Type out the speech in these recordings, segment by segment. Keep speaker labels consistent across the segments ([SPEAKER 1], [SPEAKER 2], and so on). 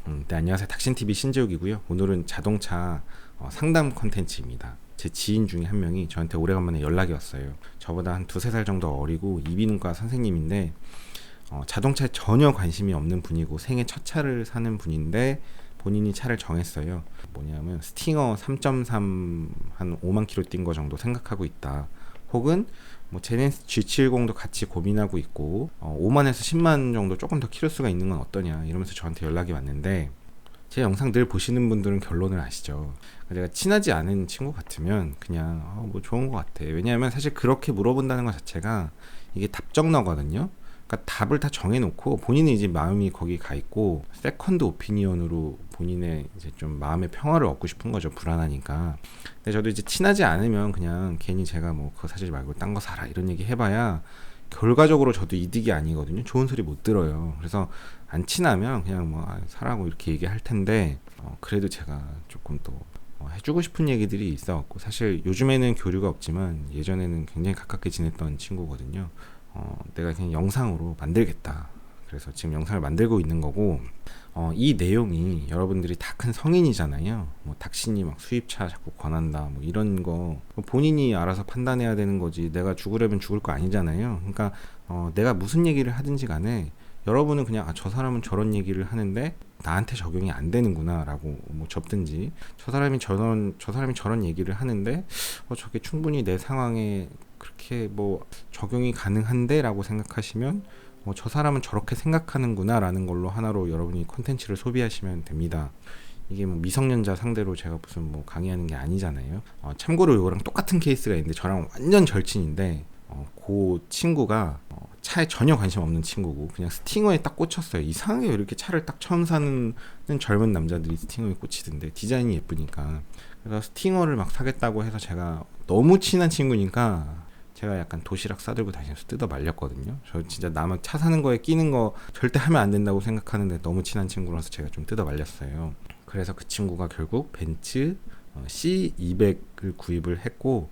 [SPEAKER 1] 네, 안녕하세요. 닥신TV 신재욱이고요. 오늘은 자동차 상담 컨텐츠입니다. 제 지인 중에 한 명이 저한테 오래간만에 연락이 왔어요. 저보다 한 두세 살 정도 어리고 이비인후과 선생님인데 자동차에 전혀 관심이 없는 분이고 생애 첫 차를 사는 분인데 본인이 차를 정했어요. 뭐냐면 스팅어 3.3 한 5만 킬로 뛴 거 정도 생각하고 있다. 혹은 뭐 제네시스 G70도 같이 고민하고 있고 5만에서 10만 정도 조금 더 키로수가 있는 건 어떠냐 이러면서 저한테 연락이 왔는데, 제 영상 늘 보시는 분들은 결론을 아시죠. 제가 친하지 않은 친구 같으면 그냥 뭐 좋은 것 같아. 왜냐하면 사실 그렇게 물어본다는 것 자체가 이게 답정너거든요. 그러니까 답을 다 정해놓고 본인은 이제 마음이 거기 가 있고 세컨드 오피니언으로 본인의 이제 좀 마음의 평화를 얻고 싶은 거죠. 불안하니까. 근데 저도 이제 친하지 않으면 그냥 괜히 제가 뭐 그거 사지 말고 딴 거 사라 이런 얘기 해봐야 결과적으로 저도 이득이 아니거든요. 좋은 소리 못 들어요. 그래서 안 친하면 그냥 뭐 사라고 이렇게 얘기할 텐데 그래도 제가 조금 또 해주고 싶은 얘기들이 있어갖고, 사실 요즘에는 교류가 없지만 예전에는 굉장히 가깝게 지냈던 친구거든요. 내가 그냥 영상으로 만들겠다. 그래서 지금 영상을 만들고 있는 거고, 이 내용이 여러분들이 다 큰 성인이잖아요. 뭐 닥신이 막 수입차 자꾸 권한다 뭐 이런 거 본인이 알아서 판단해야 되는 거지, 내가 죽으려면 죽을 거 아니잖아요. 그러니까 내가 무슨 얘기를 하든지 간에 여러분은 그냥 저 사람은 저런 얘기를 하는데 나한테 적용이 안 되는구나 라고 뭐 접든지, 저 사람이 저런 얘기를 하는데 저게 충분히 내 상황에 그렇게 뭐 적용이 가능한데 라고 생각하시면 저 사람은 저렇게 생각하는구나 라는 걸로 하나로 여러분이 콘텐츠를 소비하시면 됩니다. 이게 뭐 미성년자 상대로 제가 무슨 뭐 강의하는 게 아니잖아요. 참고로 이거랑 똑같은 케이스가 있는데, 저랑 완전 절친인데 그 친구가 차에 전혀 관심 없는 친구고 그냥 스팅어에 딱 꽂혔어요. 이상하게 이렇게 차를 딱 처음 사는 젊은 남자들이 스팅어에 꽂히던데, 디자인이 예쁘니까. 그래서 스팅어를 막 사겠다고 해서 제가 너무 친한 친구니까 제가 약간 도시락 싸들고 다니면서 뜯어 말렸거든요. 저 진짜 남은 차 사는 거에 끼는 거 절대 하면 안 된다고 생각하는데 너무 친한 친구라서 제가 좀 뜯어 말렸어요. 그래서 그 친구가 결국 벤츠 C200을 구입을 했고,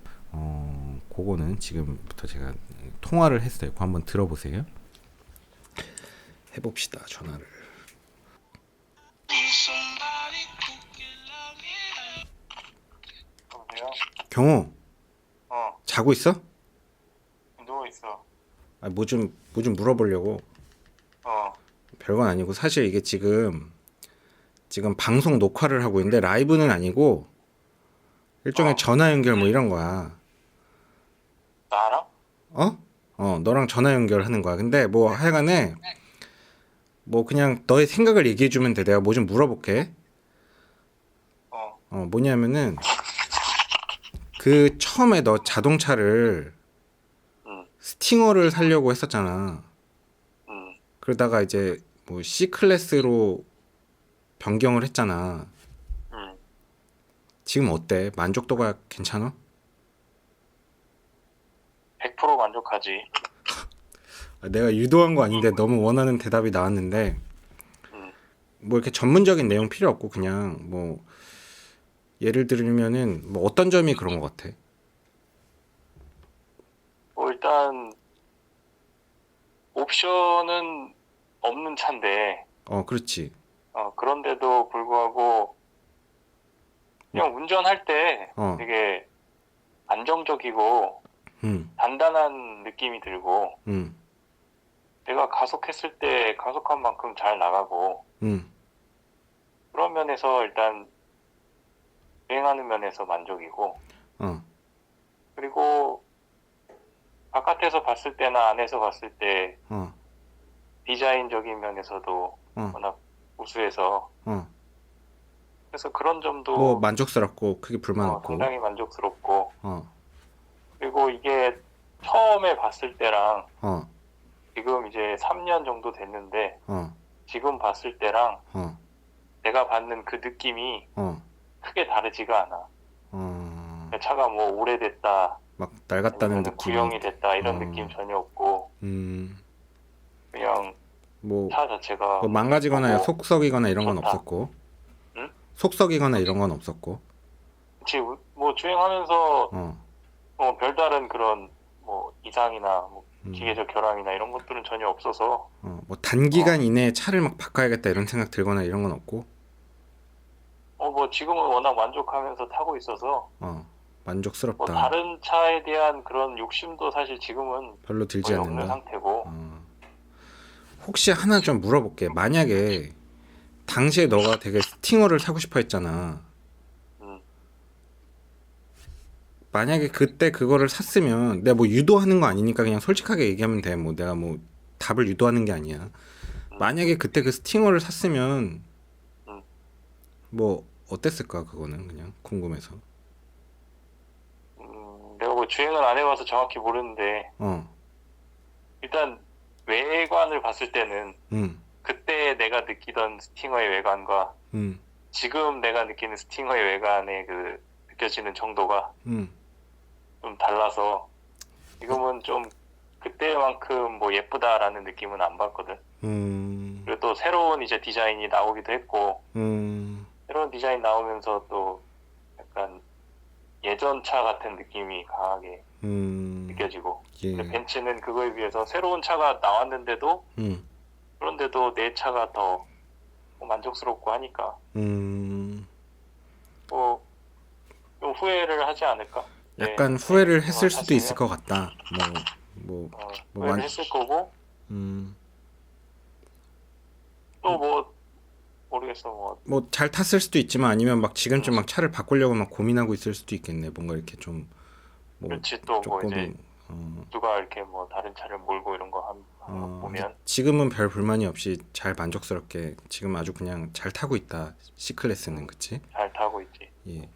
[SPEAKER 1] 그거는 지금부터 제가 통화를 했어요. 그거 한번 들어보세요. 해봅시다, 전화를.
[SPEAKER 2] 여보세요?
[SPEAKER 1] 경호,
[SPEAKER 2] 어,
[SPEAKER 1] 자고 있어?
[SPEAKER 2] 누워있어.
[SPEAKER 1] 뭐 좀 물어보려고.
[SPEAKER 2] 어,
[SPEAKER 1] 별건 아니고, 사실 이게 지금 방송 녹화를 하고 있는데 라이브는 아니고 일종의 전화 연결 뭐 이런 거야.
[SPEAKER 2] 나랑?
[SPEAKER 1] 너랑 전화 연결하는 거야. 근데 뭐 하여간에 뭐 그냥 너의 생각을 얘기해 주면 돼. 내가 뭐 좀 물어볼게.
[SPEAKER 2] 어,
[SPEAKER 1] 뭐냐면은 그 처음에 너 자동차를
[SPEAKER 2] 응,
[SPEAKER 1] 스팅어를 사려고 했었잖아.
[SPEAKER 2] 응.
[SPEAKER 1] 그러다가 이제 뭐 C 클래스로 변경을 했잖아.
[SPEAKER 2] 응.
[SPEAKER 1] 지금 어때? 만족도가 괜찮아?
[SPEAKER 2] 100% 만족하지.
[SPEAKER 1] 내가 유도한 거 아닌데 너무 원하는 대답이 나왔는데,
[SPEAKER 2] 응.
[SPEAKER 1] 뭐 이렇게 전문적인 내용 필요 없고 그냥 뭐 예를 들면은 뭐 어떤 점이 그런 것 같아?
[SPEAKER 2] 뭐 일단 옵션은 없는 차인데,
[SPEAKER 1] 그렇지.
[SPEAKER 2] 그런데도 불구하고
[SPEAKER 1] 막,
[SPEAKER 2] 그냥 운전할 때
[SPEAKER 1] 어,
[SPEAKER 2] 되게 안정적이고
[SPEAKER 1] 음,
[SPEAKER 2] 단단한 느낌이 들고,
[SPEAKER 1] 음,
[SPEAKER 2] 내가 가속했을 때 가속한 만큼 잘 나가고,
[SPEAKER 1] 음,
[SPEAKER 2] 그런 면에서 일단 주행하는 면에서 만족이고,
[SPEAKER 1] 어,
[SPEAKER 2] 그리고 바깥에서 봤을 때나 안에서 봤을 때
[SPEAKER 1] 어,
[SPEAKER 2] 디자인적인 면에서도
[SPEAKER 1] 어,
[SPEAKER 2] 워낙 우수해서,
[SPEAKER 1] 어.
[SPEAKER 2] 그래서 그런
[SPEAKER 1] 뭐
[SPEAKER 2] 점도
[SPEAKER 1] 만족스럽고 크게 불만 없고.
[SPEAKER 2] 상당히 만족스럽고,
[SPEAKER 1] 어,
[SPEAKER 2] 그리고 이게 처음에 봤을 때랑
[SPEAKER 1] 어,
[SPEAKER 2] 지금 이제 3년 정도 됐는데
[SPEAKER 1] 어,
[SPEAKER 2] 지금 봤을 때랑
[SPEAKER 1] 어,
[SPEAKER 2] 내가 받는 그 느낌이
[SPEAKER 1] 어,
[SPEAKER 2] 크게 다르지가 않아. 차가 뭐 오래됐다
[SPEAKER 1] 막 낡았다는
[SPEAKER 2] 아니면
[SPEAKER 1] 느낌이.
[SPEAKER 2] 구형이 됐다 이런 느낌
[SPEAKER 1] 어,
[SPEAKER 2] 전혀 없고,
[SPEAKER 1] 음,
[SPEAKER 2] 그냥
[SPEAKER 1] 뭐,
[SPEAKER 2] 차 자체가
[SPEAKER 1] 뭐 망가지거나
[SPEAKER 2] 보고
[SPEAKER 1] 속썩이거나 이런 건
[SPEAKER 2] 좋다.
[SPEAKER 1] 없었고,
[SPEAKER 2] 응?
[SPEAKER 1] 속썩이거나 이런 건 없었고.
[SPEAKER 2] 그치, 뭐 주행하면서
[SPEAKER 1] 어,
[SPEAKER 2] 별다른 그런 뭐 이상이나 뭐 기계적 결함이나 이런 것들은 전혀 없어서
[SPEAKER 1] 뭐 단기간 이내에 차를 막 바꿔야겠다 이런 생각 들거나 이런 건 없고,
[SPEAKER 2] 뭐 지금은 워낙 만족하면서 타고 있어서 뭐
[SPEAKER 1] 만족스럽다.
[SPEAKER 2] 다른 차에 대한 그런 욕심도 사실 지금은
[SPEAKER 1] 별로 들지
[SPEAKER 2] 거의 없는
[SPEAKER 1] 않는다.
[SPEAKER 2] 상태고.
[SPEAKER 1] 혹시 하나 좀 물어볼게. 만약에 당시에 너가 되게 스팅어를 사고 싶어 했잖아.
[SPEAKER 2] 음,
[SPEAKER 1] 만약에 그때 그거를 샀으면, 내가 뭐 유도하는 거 아니니까 그냥 솔직하게 얘기하면 돼. 뭐 내가 뭐 답을 유도하는 게 아니야.
[SPEAKER 2] 음,
[SPEAKER 1] 만약에 그때 그 스팅어를 샀으면
[SPEAKER 2] 음.
[SPEAKER 1] 뭐 어땠을까? 그거는 그냥 궁금해서.
[SPEAKER 2] 내가 뭐 주행을 안 해봐서 정확히 모르는데 일단 외관을 봤을 때는
[SPEAKER 1] 음,
[SPEAKER 2] 그때 내가 느끼던 스팅어의 외관과
[SPEAKER 1] 음,
[SPEAKER 2] 지금 내가 느끼는 스팅어의 외관의 그 느껴지는 정도가
[SPEAKER 1] 음,
[SPEAKER 2] 좀 달라서 지금은 좀 그때만큼 뭐 예쁘다라는 느낌은 안 받거든. 그리고 또 새로운 이제 디자인이 나오기도 했고 새로운 디자인 나오면서 또 약간 예전 차 같은 느낌이 강하게 느껴지고 근데
[SPEAKER 1] 예,
[SPEAKER 2] 벤츠는 그거에 비해서 새로운 차가 나왔는데도
[SPEAKER 1] 음,
[SPEAKER 2] 그런데도 내 차가 더 만족스럽고 하니까 뭐 좀 후회를 하지 않을까?
[SPEAKER 1] 약간
[SPEAKER 2] 네,
[SPEAKER 1] 후회를
[SPEAKER 2] 네,
[SPEAKER 1] 했을 수도 있을
[SPEAKER 2] 샀으면
[SPEAKER 1] 것 같다. 뭐,
[SPEAKER 2] 후회를 했을 거고
[SPEAKER 1] 음,
[SPEAKER 2] 또 뭐 모르겠어
[SPEAKER 1] 뭐 잘 탔을 수도 있지만 아니면 막 지금쯤
[SPEAKER 2] 음,
[SPEAKER 1] 막 차를 바꾸려고 막 고민하고 있을 수도 있겠네. 뭔가 이렇게 좀 뭐
[SPEAKER 2] 그렇지 또 뭐 이제
[SPEAKER 1] 조금
[SPEAKER 2] 누가 이렇게 뭐 다른 차를 몰고 이런 거 하는 거
[SPEAKER 1] 근데
[SPEAKER 2] 보면
[SPEAKER 1] 지금은 별 불만이 없이 잘 만족스럽게 지금 아주 그냥 잘 타고 있다. C클래스는 그치?
[SPEAKER 2] 잘 타고 있지.
[SPEAKER 1] 예.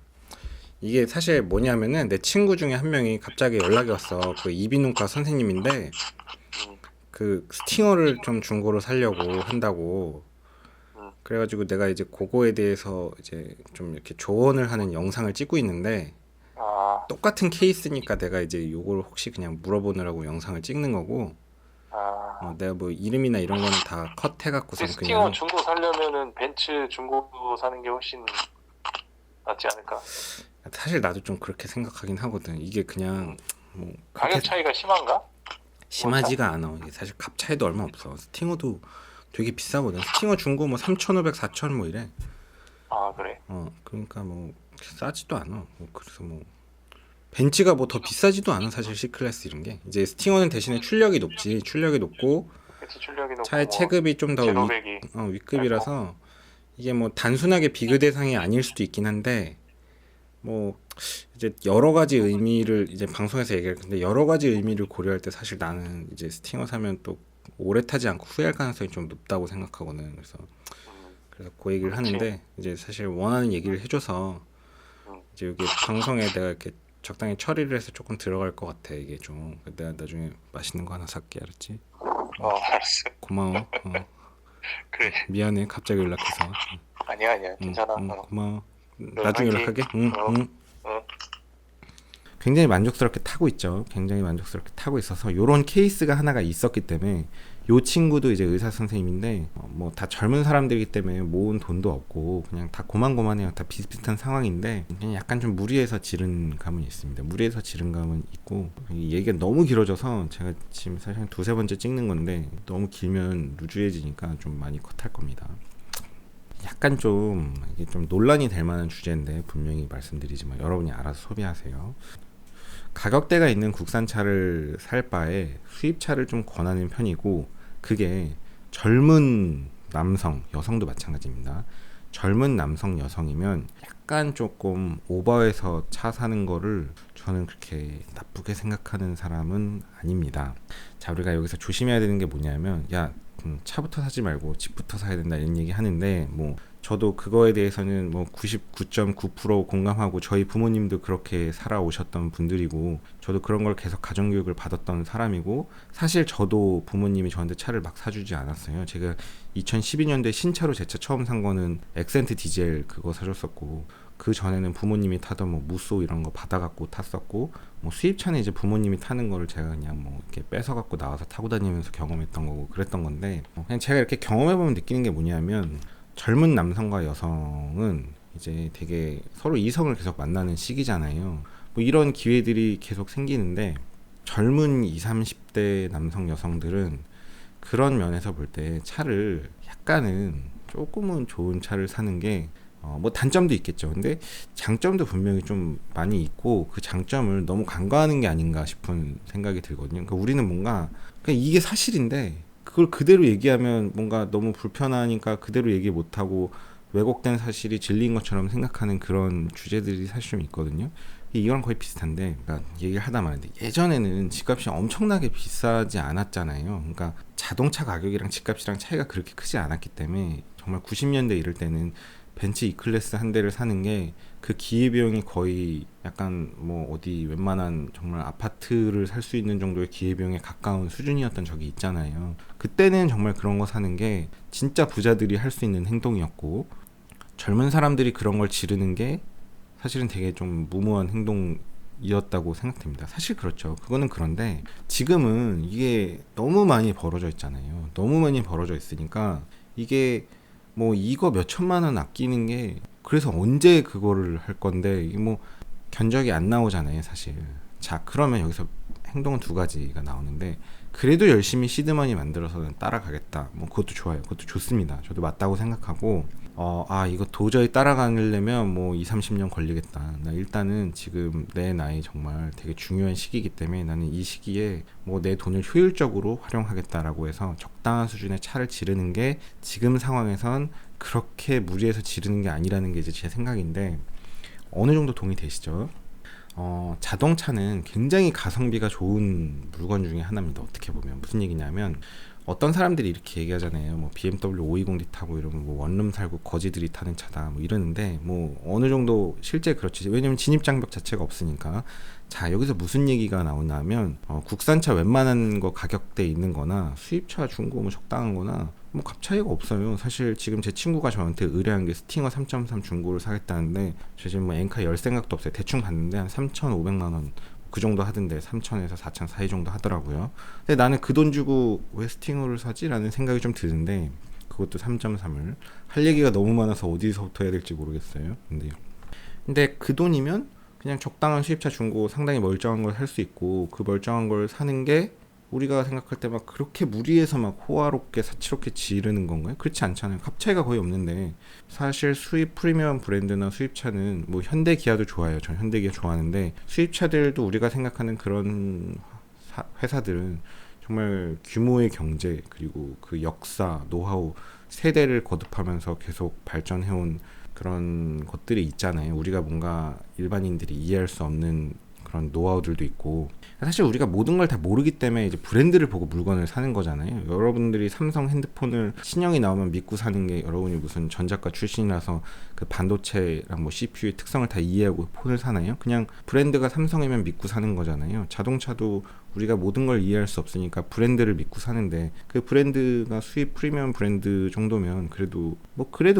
[SPEAKER 1] 이게 사실 뭐냐면은 내 친구 중에 한 명이 갑자기 연락이 왔어. 그 이비인후과 선생님인데
[SPEAKER 2] 음,
[SPEAKER 1] 그 스팅어를 좀 중고로 사려고 한다고.
[SPEAKER 2] 음,
[SPEAKER 1] 그래가지고 내가 이제 그거에 대해서 이제 좀 이렇게 조언을 하는 영상을 찍고 있는데
[SPEAKER 2] 아,
[SPEAKER 1] 똑같은 케이스니까 내가 이제 요걸 혹시 그냥 물어보느라고 영상을 찍는 거고
[SPEAKER 2] 아.
[SPEAKER 1] 내가 뭐 이름이나 이런 거는 다 컷
[SPEAKER 2] 근데
[SPEAKER 1] 해갖고선
[SPEAKER 2] 스팅어
[SPEAKER 1] 그냥
[SPEAKER 2] 중고 사려면은 벤츠 중고 사는 게 훨씬 낫지 않을까?
[SPEAKER 1] 사실 나도 좀 그렇게 생각하긴 하거든. 이게 그냥
[SPEAKER 2] 음,
[SPEAKER 1] 뭐 그렇게
[SPEAKER 2] 가격 차이가 심한가? 중고차?
[SPEAKER 1] 심하지가 않아. 이게 사실 값 차이도 얼마 없어. 스팅어도 되게 비싸거든. 스팅어 중고 뭐 3,500, 4,000 뭐 이래.
[SPEAKER 2] 아, 그래.
[SPEAKER 1] 그러니까 뭐 싸지도 않아. 뭐 그래서 뭐 벤츠가 뭐 더 비싸지도 않아. 사실 C클래스 이런 게. 이제 스팅어는 대신에 출력이 높지. 출력이 높고
[SPEAKER 2] 그치, 출력이 높고
[SPEAKER 1] 차의
[SPEAKER 2] 뭐
[SPEAKER 1] 체급이 좀 더
[SPEAKER 2] 제로백이 짧고.
[SPEAKER 1] 위급이라서 이게 뭐 단순하게 비교 대상이 아닐 수도 있긴 한데 뭐 이제 여러 가지 의미를 이제 방송에서 얘기할 건데 여러 가지 의미를 고려할 때 사실 나는 이제 스팅어 사면 또 오래 타지 않고 후회할 가능성이 좀 높다고 생각하거든. 그래서 그 얘기를
[SPEAKER 2] 그렇지.
[SPEAKER 1] 하는데 이제 사실 원하는 얘기를 해줘서
[SPEAKER 2] 음,
[SPEAKER 1] 이제 여기 방송에 내가 이렇게 적당히 처리를 해서 조금 들어갈 것 같아. 이게 좀 내가 나중에 맛있는 거 하나 살게. 알았지?
[SPEAKER 2] 알았어.
[SPEAKER 1] 고마워.
[SPEAKER 2] 그래.
[SPEAKER 1] 미안해 갑자기 연락해서.
[SPEAKER 2] 아니야, 아니야. 괜찮아.
[SPEAKER 1] 고마워.
[SPEAKER 2] 그럼
[SPEAKER 1] 나중에
[SPEAKER 2] 화이팅.
[SPEAKER 1] 연락하게.
[SPEAKER 2] 어, 어.
[SPEAKER 1] 굉장히 만족스럽게 타고 있죠. 굉장히 만족스럽게 타고 있어서 요런 케이스가 하나가 있었기 때문에 요 친구도 이제 의사 선생님인데 뭐 다 젊은 사람들이기 때문에 모은 돈도 없고 그냥 다 고만고만해요. 다 비슷비슷한 상황인데 그냥 약간 좀 무리해서 지른 감은 있습니다. 무리해서 지른 감은 있고 이 얘기가 너무 길어져서 제가 지금 사실 한 두세 번째 찍는 건데 너무 길면 루즈해지니까 좀 많이 컷할 겁니다. 약간 좀 이게 좀 논란이 될 만한 주제인데 분명히 말씀드리지만 여러분이 알아서 소비하세요. 가격대가 있는 국산차를 살 바에 수입차를 좀 권하는 편이고 그게 젊은 남성, 여성도 마찬가지입니다. 젊은 남성, 여성이면 약간 조금 오버해서 차 사는 거를 저는 그렇게 나쁘게 생각하는 사람은 아닙니다. 자, 우리가 여기서 조심해야 되는 게 뭐냐면 야, 차부터 사지 말고 집부터 사야 된다 이런 얘기 하는데 뭐 저도 그거에 대해서는 뭐 99.9% 공감하고 저희 부모님도 그렇게 살아오셨던 분들이고 저도 그런 걸 계속 가정교육을 받았던 사람이고 사실 저도 부모님이 저한테 차를 막 사주지 않았어요. 제가 2012년도에 신차로 제 차 처음 산 거는 엑센트 디젤 그거 사줬었고 그 전에는 부모님이 타던 뭐 무쏘 이런 거 받아갖고 탔었고 뭐 수입차는 이제 부모님이 타는 거를 제가 그냥 뭐 이렇게 뺏어갖고 나와서 타고 다니면서 경험했던 거고 그랬던 건데 그냥 제가 이렇게 경험해보면 느끼는 게 뭐냐면 젊은 남성과 여성은 이제 되게 서로 이성을 계속 만나는 시기잖아요. 뭐 이런 기회들이 계속 생기는데 젊은 20, 30대 남성 여성들은 그런 면에서 볼 때 차를 약간은 조금은 좋은 차를 사는 게 뭐 단점도 있겠죠. 근데 장점도 분명히 좀 많이 있고 그 장점을 너무 간과하는 게 아닌가 싶은 생각이 들거든요. 그러니까 우리는 뭔가 그냥 이게 사실인데 그걸 그대로 얘기하면 뭔가 너무 불편하니까 그대로 얘기 못하고 왜곡된 사실이 진리인 것처럼 생각하는 그런 주제들이 사실 좀 있거든요. 이거랑 거의 비슷한데, 그러니까 얘기를 하다 말인데 예전에는 집값이 엄청나게 비싸지 않았잖아요. 그러니까 자동차 가격이랑 집값이랑 차이가 그렇게 크지 않았기 때문에 정말 90년대 이럴 때는 벤츠 E클래스 한 대를 사는 게 그 기회비용이 거의 약간 뭐 어디 웬만한 정말 아파트를 살 수 있는 정도의 기회비용에 가까운 수준이었던 적이 있잖아요. 그때는 정말 그런 거 사는 게 진짜 부자들이 할 수 있는 행동이었고 젊은 사람들이 그런 걸 지르는 게 사실은 되게 좀 무모한 행동이었다고 생각됩니다. 사실 그렇죠. 그거는 그런데 지금은 이게 너무 많이 벌어져 있잖아요. 너무 많이 벌어져 있으니까 이게 뭐 이거 몇 천만 원 아끼는 게 그래서 언제 그거를 할 건데 이게 뭐 견적이 안 나오잖아요, 사실. 자, 그러면 여기서 행동은 두 가지가 나오는데 그래도 열심히 시드머니 만들어서 따라가겠다. 뭐 그것도 좋아요. 그것도 좋습니다. 저도 맞다고 생각하고 이거 도저히 따라가려면 뭐 2, 30년 걸리겠다. 나 일단은 지금 내 나이 정말 되게 중요한 시기이기 때문에 나는 이 시기에 뭐 내 돈을 효율적으로 활용하겠다라고 해서 적당한 수준의 차를 지르는 게 지금 상황에선 그렇게 무리해서 지르는 게 아니라는 게 이제 제 생각인데 어느 정도 동의되시죠? 자동차는 굉장히 가성비가 좋은 물건 중에 하나입니다. 어떻게 보면 무슨 얘기냐면 어떤 사람들이 이렇게 얘기하잖아요. 뭐 BMW 520D 타고 이러면 뭐 원룸 살고 거지들이 타는 차다 뭐 이러는데 뭐 어느 정도 실제 그렇지. 왜냐면 진입 장벽 자체가 없으니까. 자, 여기서 무슨 얘기가 나오냐면 국산차 웬만한 거 가격대 있는 거나 수입차 중고 뭐 적당한 거나 뭐 값 차이가 없어요. 사실 지금 제 친구가 저한테 의뢰한 게 스팅어 3.3 중고를 사겠다는데 저 지금 뭐 엔카 열 생각도 없어요. 대충 봤는데 한 3,500만 원 그 정도 하던데 3,000에서 4,000 사이 정도 하더라고요. 근데 나는 그 돈 주고 왜 스팅어를 사지? 라는 생각이 좀 드는데 그것도 3.3을 할 얘기가 너무 많아서 어디서부터 해야 될지 모르겠어요. 근데 그 돈이면 그냥 적당한 수입차 중고 상당히 멀쩡한 걸 살 수 있고 그 멀쩡한 걸 사는 게 우리가 생각할 때 막 그렇게 무리해서 막 호화롭게 사치롭게 지르는 건가요? 그렇지 않잖아요. 값 차이가 거의 없는데 사실 수입 프리미엄 브랜드나 수입차는 뭐 현대 기아도 좋아요. 전 현대 기아 좋아하는데 수입차들도 우리가 생각하는 그런 회사들은 정말 규모의 경제 그리고 그 역사, 노하우 세대를 거듭하면서 계속 발전해온 그런 것들이 있잖아요. 우리가 뭔가 일반인들이 이해할 수 없는 그런 노하우들도 있고 사실 우리가 모든 걸 다 모르기 때문에 이제 브랜드를 보고 물건을 사는 거잖아요. 여러분들이 삼성 핸드폰을 신형이 나오면 믿고 사는 게 여러분이 무슨 전작가 출신이라서 그 반도체랑 뭐 CPU의 특성을 다 이해하고 폰을 사나요? 그냥 브랜드가 삼성이면 믿고 사는 거잖아요. 자동차도 우리가 모든 걸 이해할 수 없으니까 브랜드를 믿고 사는데 그 브랜드가 수입 프리미엄 브랜드 정도면 그래도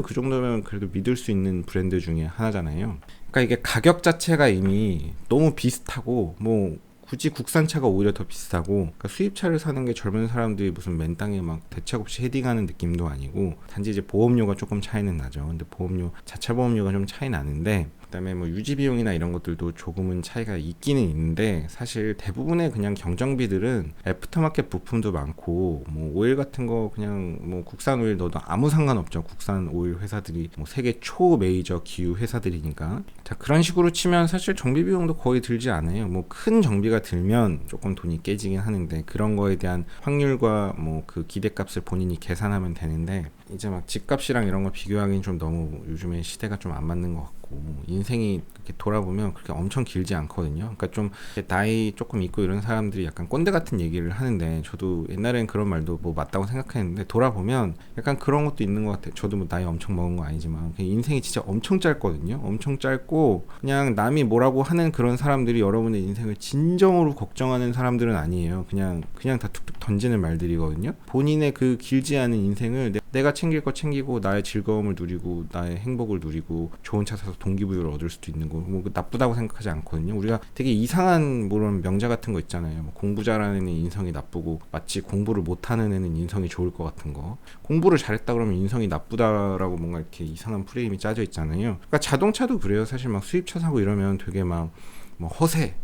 [SPEAKER 1] 그 정도면 그래도 믿을 수 있는 브랜드 중에 하나잖아요. 그러니까 이게 가격 자체가 이미 너무 비슷하고 뭐 굳이 국산차가 오히려 더 비싸고 그러니까 수입차를 사는 게 젊은 사람들이 무슨 맨 땅에 막 대책 없이 헤딩하는 느낌도 아니고 단지 이제 보험료가 조금 차이는 나죠. 근데 보험료 자차 보험료가 좀 차이 나는데 그다음에 뭐 유지 비용이나 이런 것들도 조금은 차이가 있기는 있는데 사실 대부분의 그냥 경정비들은 애프터마켓 부품도 많고 뭐 오일 같은 거 그냥 뭐 국산 오일 넣어도 아무 상관없죠. 국산 오일 회사들이 뭐 세계 초 메이저 기유 회사들이니까 자 그런 식으로 치면 사실 정비 비용도 거의 들지 않아요. 뭐 큰 정비가 들면 조금 돈이 깨지긴 하는데 그런 거에 대한 확률과 뭐 그 기대값을 본인이 계산하면 되는데 이제 막 집값이랑 이런 거 비교하기는 좀 너무 요즘에 시대가 좀 안 맞는 것 같고 인생이 이렇게 돌아보면 그렇게 엄청 길지 않거든요. 그러니까 좀 나이 조금 있고 이런 사람들이 약간 꼰대 같은 얘기를 하는데 저도 옛날엔 그런 말도 뭐 맞다고 생각했는데 돌아보면 약간 그런 것도 있는 것 같아요. 저도 뭐 나이 엄청 먹은 거 아니지만 인생이 진짜 엄청 짧거든요. 엄청 짧고 그냥 남이 뭐라고 하는 그런 사람들이 여러분의 인생을 진정으로 걱정하는 사람들은 아니에요. 그냥 다 툭툭 던지는 말들이거든요. 본인의 그 길지 않은 인생을 내가 챙길 거 챙기고 나의 즐거움을 누리고 나의 행복을 누리고 좋은 차 사서 동기부여를 얻을 수도 있는 거 뭐 나쁘다고 생각하지 않거든요. 우리가 되게 이상한 그런 명자 같은 거 있잖아요. 뭐 공부 잘하는 애는 인성이 나쁘고 마치 공부를 못하는 애는 인성이 좋을 것 같은 거. 공부를 잘했다 그러면 인성이 나쁘다라고 뭔가 이렇게 이상한 프레임이 짜져 있잖아요. 그러니까 자동차도 그래요. 사실 막 수입차 사고 이러면 되게 막 뭐 허세.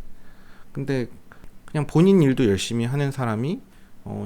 [SPEAKER 1] 근데 그냥 본인 일도 열심히 하는 사람이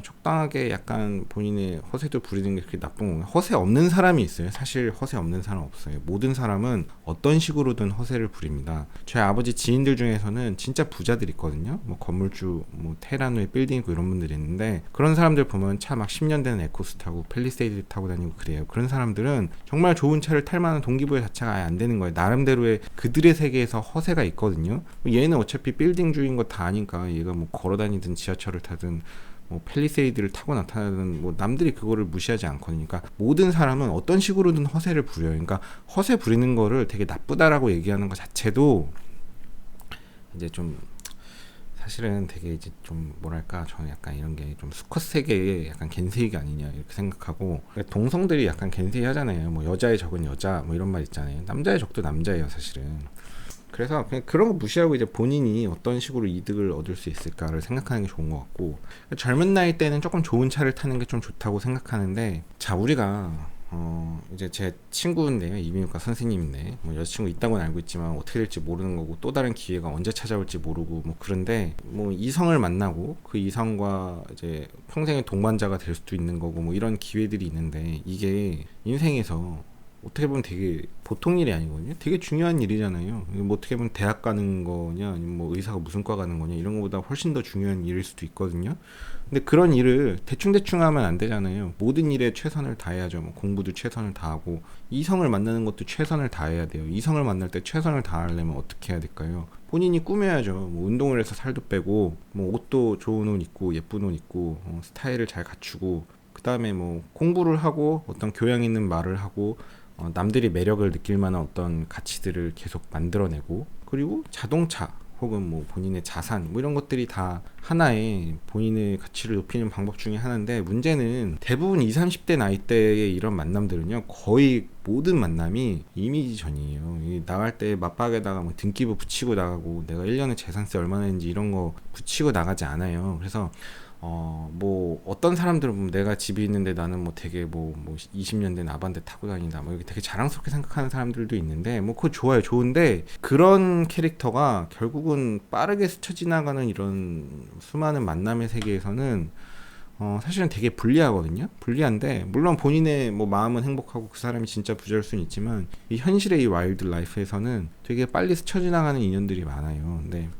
[SPEAKER 1] 적당하게 약간 본인의 허세도 부리는 게 그렇게 나쁜 건가요? 허세 없는 사람이 있어요. 사실 허세 없는 사람 없어요. 모든 사람은 어떤 식으로든 허세를 부립니다. 저희 아버지 지인들 중에서는 진짜 부자들 있거든요. 뭐 건물주, 뭐 테라노에 빌딩 있고 이런 분들이 있는데, 그런 사람들 보면 차 막 10년 된 에코스 타고 팰리세이드 타고 다니고 그래요. 그런 사람들은 정말 좋은 차를 탈 만한 동기부여 자체가 아예 안 되는 거예요. 나름대로의 그들의 세계에서 허세가 있거든요. 얘는 어차피 빌딩주인 거 다 아니까 얘가 뭐 걸어 다니든 지하철을 타든 뭐 팰리세이드를 타고 나타나는, 뭐 남들이 그거를 무시하지 않거든요. 그러니까 모든 사람은 어떤 식으로든 허세를 부려요. 그러니까 허세 부리는 거를 되게 나쁘다라고 얘기하는 것 자체도 이제 좀 사실은 되게 이제 좀 뭐랄까, 저는 약간 이런 게 좀 수컷 세계의 약간 갠세이가 아니냐 이렇게 생각하고, 동성들이 약간 갠세이 하잖아요. 뭐 여자의 적은 여자 뭐 이런 말 있잖아요. 남자의 적도 남자예요 사실은. 그래서 그냥 그런 거 무시하고 이제 본인이 어떤 식으로 이득을 얻을 수 있을까를 생각하는 게 좋은 것 같고, 젊은 나이 때는 조금 좋은 차를 타는 게 좀 좋다고 생각하는데, 자 우리가 이제 제 친구인데요, 이비인후과 선생님인데, 뭐 여자친구 있다고는 알고 있지만 어떻게 될지 모르는 거고, 또 다른 기회가 언제 찾아올지 모르고, 뭐 그런데 뭐 이성을 만나고 그 이성과 이제 평생의 동반자가 될 수도 있는 거고, 뭐 이런 기회들이 있는데, 이게 인생에서 어떻게 보면 되게 보통 일이 아니거든요. 되게 중요한 일이잖아요. 뭐 어떻게 보면 대학 가는 거냐, 아니면 뭐 의사가 무슨 과 가는 거냐, 이런 거보다 훨씬 더 중요한 일일 수도 있거든요. 근데 그런 일을 대충대충 하면 안 되잖아요. 모든 일에 최선을 다해야죠. 뭐 공부도 최선을 다하고, 이성을 만나는 것도 최선을 다해야 돼요. 이성을 만날 때 최선을 다하려면 어떻게 해야 될까요? 본인이 꾸며야죠. 뭐 운동을 해서 살도 빼고, 뭐 옷도 좋은 옷 입고, 예쁜 옷 입고, 스타일을 잘 갖추고, 그 다음에 뭐 공부를 하고, 어떤 교양 있는 말을 하고, 남들이 매력을 느낄 만한 어떤 가치들을 계속 만들어내고, 그리고 자동차 혹은 뭐 본인의 자산, 뭐 이런 것들이 다 하나의 본인의 가치를 높이는 방법 중에 하나인데, 문제는 대부분 20, 30대 나이대의 이런 만남들은요, 거의 모든 만남이 이미지전이에요. 나갈 때 맞박에다가 뭐 등기부 붙이고 나가고, 내가 1년에 재산세 얼마나 했는지 이런 거 붙이고 나가지 않아요. 그래서 뭐 어떤 사람들은 보면 내가 집이 있는데 나는 뭐 되게 뭐 20년 된 아반떼 타고 다닌다, 뭐 이렇게 되게 자랑스럽게 생각하는 사람들도 있는데, 뭐 그거 좋아요. 좋은데 그런 캐릭터가 결국은 빠르게 스쳐 지나가는 이런 수많은 만남의 세계에서는 사실은 되게 불리하거든요. 불리한데, 물론 본인의 뭐 마음은 행복하고 그 사람이 진짜 부자일 수는 있지만, 이 현실의 이 와일드 라이프에서는 되게 빨리 스쳐 지나가는 인연들이 많아요. 근데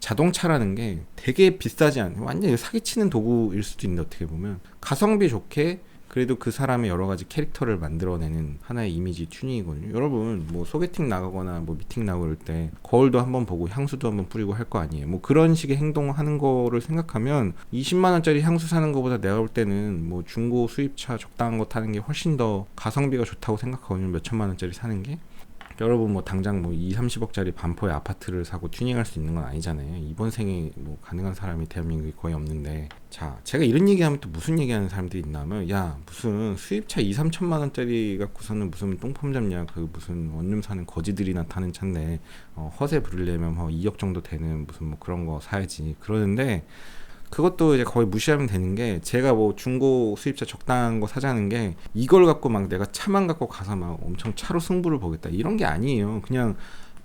[SPEAKER 1] 자동차라는 게 되게 비싸지 않아요. 완전히 사기치는 도구일 수도 있는데, 어떻게 보면 가성비 좋게 그래도 그 사람의 여러 가지 캐릭터를 만들어내는 하나의 이미지 튜닝이거든요. 여러분 뭐 소개팅 나가거나 뭐 미팅 나가고 그럴 때 거울도 한번 보고 향수도 한번 뿌리고 할 거 아니에요. 뭐 그런 식의 행동을 하는 거를 생각하면 20만 원짜리 향수 사는 거보다 내가 볼 때는 뭐 중고 수입차 적당한 거 타는 게 훨씬 더 가성비가 좋다고 생각하거든요. 몇 천만 원짜리 사는 게. 여러분 뭐 당장 뭐 2, 30억짜리 반포의 아파트를 사고 튜닝할 수 있는 건 아니잖아요. 이번 생에 뭐 가능한 사람이 대한민국에 거의 없는데, 자 제가 이런 얘기하면 또 무슨 얘기하는 사람들이 있냐면, 야 무슨 수입차 2, 3천만 원짜리 갖고서는 무슨 똥폼 잡냐, 그 무슨 원룸 사는 거지들이나 타는 차인데 허세 부르려면 뭐 2억 정도 되는 무슨 뭐 그런 거 사야지 그러는데, 그것도 이제 거의 무시하면 되는 게, 제가 뭐 중고 수입차 적당한 거 사자는 게 이걸 갖고 막 내가 차만 갖고 가서 막 엄청 차로 승부를 보겠다 이런 게 아니에요. 그냥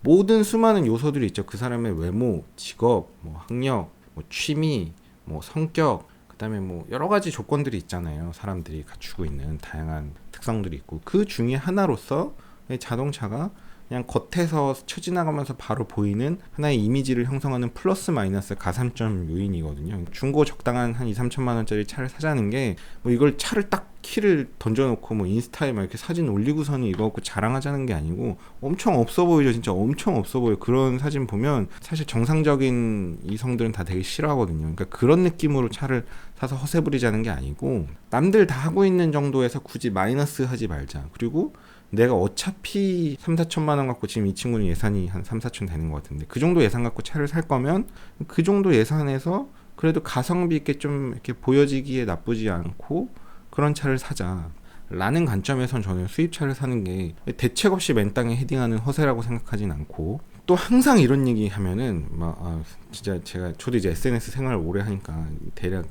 [SPEAKER 1] 모든 수많은 요소들이 있죠. 그 사람의 외모, 직업, 뭐 학력, 뭐 취미, 뭐 성격, 그다음에 뭐 여러 가지 조건들이 있잖아요. 사람들이 갖추고 있는 다양한 특성들이 있고, 그 중에 하나로서 자동차가 그냥 겉에서 스쳐 지나가면서 바로 보이는 하나의 이미지를 형성하는 플러스 마이너스 가산점 요인이거든요. 중고 적당한 한 2, 3천만 원짜리 차를 사자는 게, 뭐 이걸 차를 딱 키를 던져놓고 뭐 인스타에 막 이렇게 사진 올리고서는 이거 갖고 자랑하자는 게 아니고, 엄청 없어 보이죠. 진짜 엄청 없어 보여요. 그런 사진 보면 사실 정상적인 이성들은 다 되게 싫어하거든요. 그러니까 그런 느낌으로 차를 사서 허세 부리자는 게 아니고, 남들 다 하고 있는 정도에서 굳이 마이너스 하지 말자. 그리고 내가 어차피 3, 4천만 원 갖고, 지금 이 친구는 예산이 한 3, 4천 되는 것 같은데, 그 정도 예산 갖고 차를 살 거면 그 정도 예산에서 그래도 가성비 있게 좀 이렇게 보여지기에 나쁘지 않고 그런 차를 사자 라는 관점에선 저는 수입차를 사는 게 대책 없이 맨 땅에 헤딩하는 허세라고 생각하진 않고, 또 항상 이런 얘기 하면은 막 진짜 저도 이제 SNS 생활을 오래 하니까 대략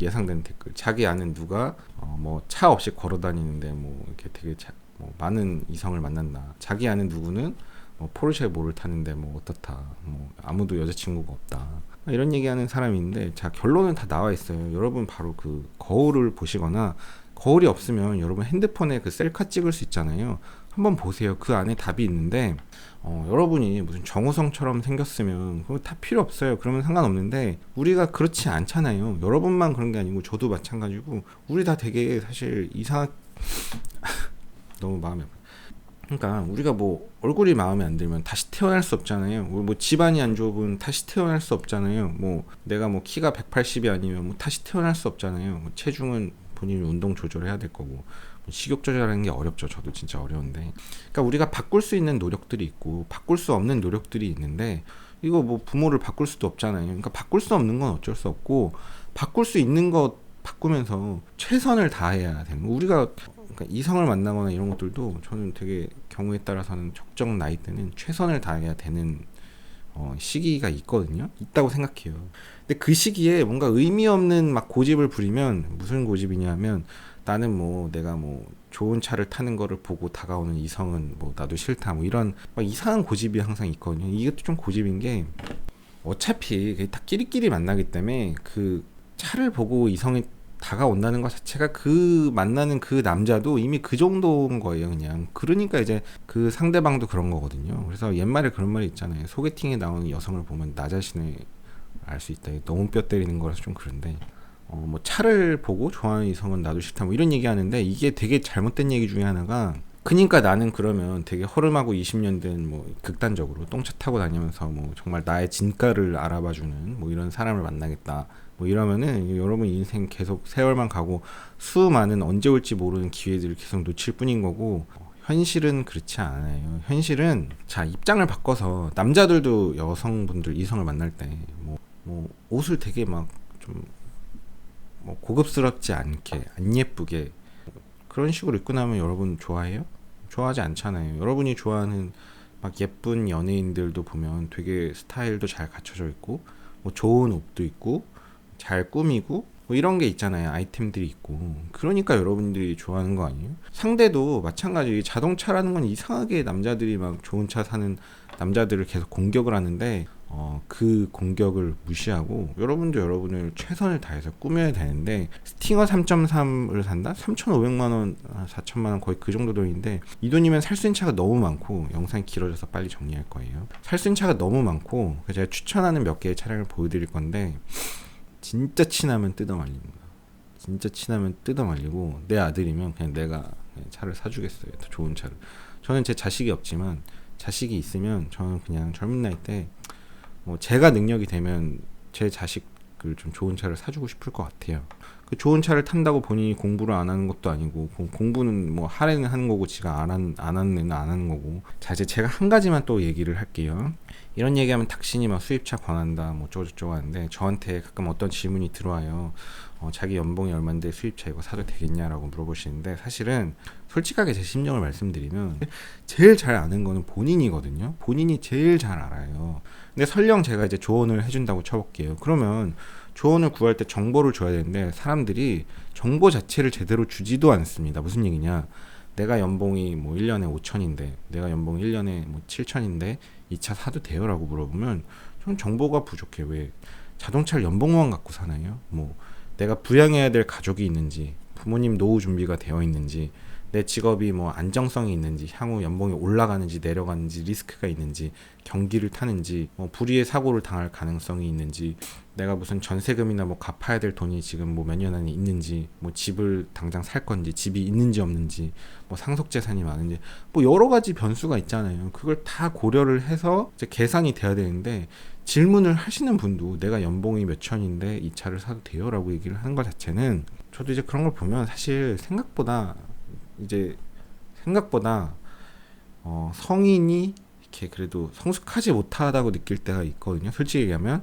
[SPEAKER 1] 예상되는 댓글, 자기 아는 누가 뭐 차 없이 걸어 다니는데 뭐 이렇게 되게 뭐 많은 이성을 만난다. 자기 아는 누구는 뭐 포르쉐 뭐를 타는데 뭐 어떻다. 뭐 아무도 여자친구가 없다. 이런 얘기하는 사람이 있는데, 자, 결론은 다 나와 있어요. 여러분 바로 그 거울을 보시거나, 거울이 없으면 여러분 핸드폰에 그 셀카 찍을 수 있잖아요. 한번 보세요. 그 안에 답이 있는데, 여러분이 무슨 정우성처럼 생겼으면 그거 다 필요 없어요. 그러면 상관없는데, 우리가 그렇지 않잖아요. 여러분만 그런 게 아니고 저도 마찬가지고, 우리 다 되게 사실 너무 마음이 아파요. 그러니까 우리가 뭐 얼굴이 마음에 안 들면 다시 태어날 수 없잖아요. 뭐 집안이 안 좋으면 다시 태어날 수 없잖아요. 뭐 내가 뭐 키가 180이 아니면 뭐 다시 태어날 수 없잖아요. 뭐 체중은 본인이 운동 조절해야 될 거고, 식욕 조절하는 게 어렵죠. 저도 진짜 어려운데. 그러니까 우리가 바꿀 수 있는 노력들이 있고 바꿀 수 없는 노력들이 있는데, 이거 뭐 부모를 바꿀 수도 없잖아요. 그러니까 바꿀 수 없는 건 어쩔 수 없고, 바꿀 수 있는 것 바꾸면서 최선을 다해야 되는 거. 우리가 그러니까 이성을 만나거나 이런 것들도 저는 되게 경우에 따라서는 적정 나이 때는 최선을 다해야 되는 시기가 있거든요. 있다고 생각해요. 근데 그 시기에 뭔가 의미 없는 막 고집을 부리면, 무슨 고집이냐면, 나는 뭐 내가 뭐 좋은 차를 타는 거를 보고 다가오는 이성은 뭐 나도 싫다, 뭐 이런 막 이상한 고집이 항상 있거든요. 이것도 좀 고집인 게, 어차피 다 끼리끼리 만나기 때문에 그 차를 보고 이성이 다가온다는 것 자체가 그 만나는 그 남자도 이미 그 정도인 거예요, 그냥. 그러니까 이제 그 상대방도 그런 거거든요. 그래서 옛말에 그런 말이 있잖아요. 소개팅에 나오는 여성을 보면 나 자신을 알 수 있다. 너무 뼈 때리는 거라서 좀 그런데, 뭐 차를 보고 좋아하는 이성은 나도 싫다, 뭐 이런 얘기 하는데, 이게 되게 잘못된 얘기 중에 하나가, 그니까 나는 그러면 되게 허름하고 20년 된 뭐 극단적으로 똥차 타고 다니면서 뭐 정말 나의 진가를 알아봐주는 뭐 이런 사람을 만나겠다, 뭐 이러면은 여러분 인생 계속 세월만 가고 수많은 언제 올지 모르는 기회들을 계속 놓칠 뿐인 거고, 현실은 그렇지 않아요. 현실은, 자, 입장을 바꿔서 남자들도 여성분들 이성을 만날 때 뭐 옷을 되게 막 좀 뭐 고급스럽지 않게, 안 예쁘게 그런 식으로 입고 나면 여러분 좋아해요? 좋아하지 않잖아요. 여러분이 좋아하는 막 예쁜 연예인들도 보면 되게 스타일도 잘 갖춰져 있고, 뭐 좋은 옷도 있고, 잘 꾸미고, 뭐 이런 게 있잖아요. 아이템들이 있고. 그러니까 여러분들이 좋아하는 거 아니에요? 상대도 마찬가지. 자동차라는 건 이상하게 남자들이 막 좋은 차 사는 남자들을 계속 공격을 하는데, 그 공격을 무시하고 여러분도 여러분을 최선을 다해서 꾸며야 되는데, 스팅어 3.3을 산다? 3,500만원, 4천만원, 거의 그 정도 돈인데, 이 돈이면 살 수 있는 차가 너무 많고, 영상이 길어져서 빨리 정리할 거예요. 살 수 있는 차가 너무 많고, 제가 추천하는 몇 개의 차량을 보여드릴 건데, 진짜 친하면 뜯어말립니다. 진짜 친하면 뜯어말리고, 내 아들이면 그냥 내가 차를 사주겠어요. 더 좋은 차를. 저는 제 자식이 없지만, 자식이 있으면 저는 그냥 젊은 나이 때 뭐 제가 능력이 되면 제 자식을 좀 좋은 차를 사주고 싶을 것 같아요. 그 좋은 차를 탄다고 본인이 공부를 안 하는 것도 아니고, 공부는 뭐 하래는 하는 거고, 지가 안 하는 애는 안 하는 거고. 자, 이제 제가 한 가지만 또 얘기를 할게요. 이런 얘기하면 닥신이 막 수입차 권한다, 뭐 어쩌고저쩌고 하는데, 저한테 가끔 어떤 질문이 들어와요. 자기 연봉이 얼만데 수입차 이거 사도 되겠냐라고 물어보시는데, 사실은 솔직하게 제 심정을 말씀드리면 제일 잘 아는 거는 본인이거든요. 본인이 제일 잘 알아요. 근데 설령 제가 이제 조언을 해준다고 쳐볼게요. 그러면 조언을 구할 때 정보를 줘야 되는데, 사람들이 정보 자체를 제대로 주지도 않습니다. 무슨 얘기냐? 내가 연봉이 뭐 1년에 5천인데, 내가 연봉이 1년에 뭐 7천인데 이 차 사도 돼요? 라고 물어보면 전 정보가 부족해. 왜? 자동차를 연봉만 갖고 사나요? 뭐 내가 부양해야 될 가족이 있는지, 부모님 노후 준비가 되어 있는지, 내 직업이 뭐 안정성이 있는지, 향후 연봉이 올라가는지 내려가는지, 리스크가 있는지, 경기를 타는지, 뭐 불의의 사고를 당할 가능성이 있는지, 내가 무슨 전세금이나 뭐 갚아야 될 돈이 지금 뭐 몇 년 안에 있는지, 뭐 집을 당장 살 건지, 집이 있는지 없는지, 뭐 상속 재산이 많은지, 뭐 여러 가지 변수가 있잖아요. 그걸 다 고려를 해서 이제 계산이 돼야 되는데, 질문을 하시는 분도 내가 연봉이 몇 천인데 이 차를 사도 돼요? 라고 얘기를 하는 것 자체는, 저도 이제 그런 걸 보면 사실 생각보다 성인이 이렇게 그래도 성숙하지 못하다고 느낄 때가 있거든요. 솔직히 얘기하면.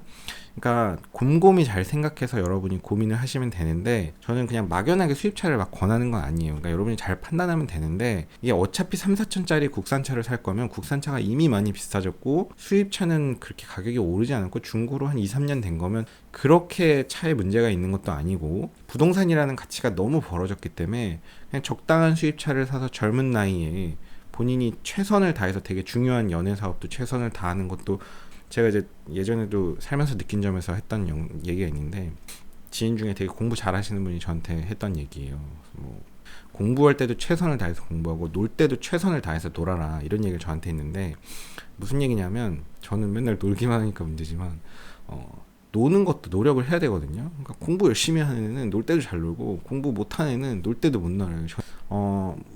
[SPEAKER 1] 그러니까 곰곰이 잘 생각해서 여러분이 고민을 하시면 되는데, 저는 그냥 막연하게 수입차를 막 권하는 건 아니에요. 그러니까 여러분이 잘 판단하면 되는데, 이게 어차피 3, 4천짜리 국산차를 살 거면 국산차가 이미 많이 비싸졌고, 수입차는 그렇게 가격이 오르지 않았고, 중고로 한 2, 3년 된 거면 그렇게 차에 문제가 있는 것도 아니고, 부동산이라는 가치가 너무 벌어졌기 때문에 그냥 적당한 수입차를 사서 젊은 나이에 본인이 최선을 다해서, 되게 중요한 연애 사업도 최선을 다하는 것도 제가 이제 예전에도 살면서 느낀 점에서 했던 얘기가 있는데, 지인 중에 되게 공부 잘하시는 분이 저한테 했던 얘기예요. 뭐 공부할 때도 최선을 다해서 공부하고 놀 때도 최선을 다해서 놀아라, 이런 얘기를 저한테 했는데, 무슨 얘기냐면, 저는 맨날 놀기만 하니까 문제지만 노는 것도 노력을 해야 되거든요. 그러니까 공부 열심히 하는 애는 놀 때도 잘 놀고, 공부 못하는 애는 놀 때도 못 놀아요.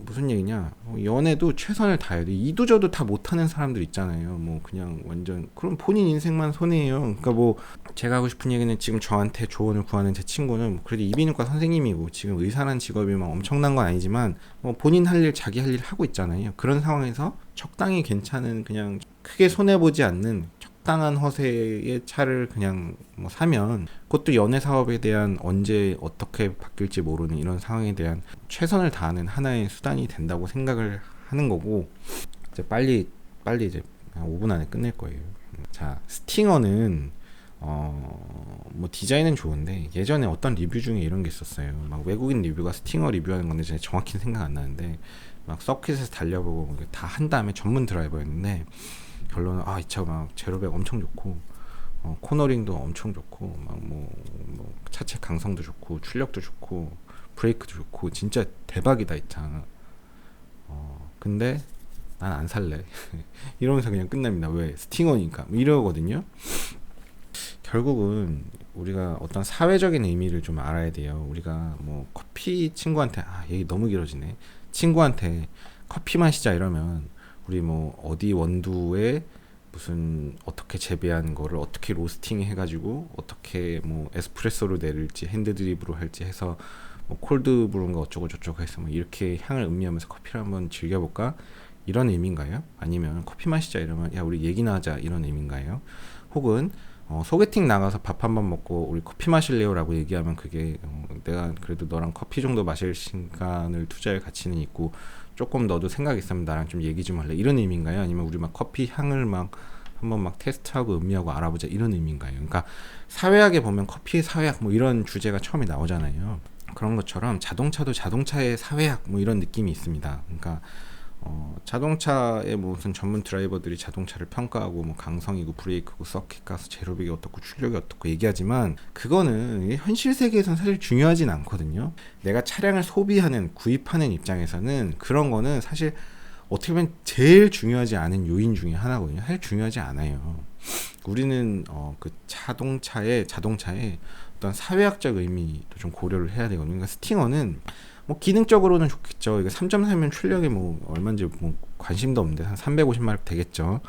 [SPEAKER 1] 무슨 얘기냐, 연애도 최선을 다해야 돼. 이도저도 다 못하는 사람들 있잖아요. 뭐 그냥 완전, 그럼 본인 인생만 손해예요. 그러니까 뭐 제가 하고 싶은 얘기는, 지금 저한테 조언을 구하는 제 친구는 그래도 이비인후과 선생님이고 지금 의사라는 직업이 막 엄청난 건 아니지만 본인 할 일, 자기 할 일 하고 있잖아요. 그런 상황에서 적당히 괜찮은, 그냥 크게 손해보지 않는 적당한 허세의 차를 그냥 뭐 사면, 그것도 연애 사업에 대한, 언제 어떻게 바뀔지 모르는 이런 상황에 대한 최선을 다하는 하나의 수단이 된다고 생각을 하는 거고, 이제 빨리 이제 한 5분 안에 끝낼 거예요. 자, 스팅어는 뭐 디자인은 좋은데, 예전에 어떤 리뷰 중에 이런 게 있었어요. 막 외국인 리뷰가 스팅어 리뷰하는 건데 제가 정확히 생각 안 나는데, 막 서킷에서 달려보고 다 한 다음에, 전문 드라이버였는데, 결론은 이 차 막 제로백 엄청 좋고, 코너링도 엄청 좋고, 막 뭐 차체 강성도 좋고, 출력도 좋고, 브레이크도 좋고, 진짜 대박이다 이 차. 근데 난 안 살래. 이러면서 그냥 끝납니다. 왜? 스팅어니까. 뭐 이러거든요. 결국은 우리가 어떤 사회적인 의미를 좀 알아야 돼요. 우리가 뭐 커피 친구한테, 얘기 너무 길어지네. 친구한테 커피 마시자 이러면, 우리 뭐 어디 원두에 무슨 어떻게 재배한 거를 어떻게 로스팅 해가지고 어떻게 뭐 에스프레소로 내릴지 핸드 드립으로 할지 해서 뭐 콜드 브루인가 어쩌고 저쩌고 해서 뭐 이렇게 향을 음미하면서 커피를 한번 즐겨볼까, 이런 의미인가요? 아니면 커피 마시자 이러면 야 우리 얘기나 하자, 이런 의미인가요? 혹은 소개팅 나가서 밥 한번 먹고 우리 커피 마실래요? 라고 얘기하면 그게 내가 그래도 너랑 커피 정도 마실 시간을 투자할 가치는 있고, 조금 너도 생각 있으면 나랑 좀 얘기 좀 할래, 이런 의미인가요? 아니면 우리 막 커피 향을 막 한번 막 테스트하고 음미하고 알아보자, 이런 의미인가요? 그러니까 사회학에 보면 커피의 사회학 뭐 이런 주제가 처음에 나오잖아요. 그런 것처럼 자동차도 자동차의 사회학 뭐 이런 느낌이 있습니다. 그러니까 자동차의 무슨 전문 드라이버들이 자동차를 평가하고 뭐 강성이고 브레이크고 서킷 가스 제로백이 어떻고 출력이 어떻고 얘기하지만, 그거는 현실 세계에서는 사실 중요하진 않거든요. 내가 차량을 소비하는, 구입하는 입장에서는 그런 거는 사실 어떻게 보면 제일 중요하지 않은 요인 중에 하나거든요. 사실 중요하지 않아요. 우리는 그 자동차의 어떤 사회학적 의미도 좀 고려를 해야 되거든요. 그러니까 스팅어는 뭐 기능적으로는 좋겠죠. 이거 3.3면 출력이 뭐 얼마인지 뭐 관심도 없는데 한 350마력 되겠죠.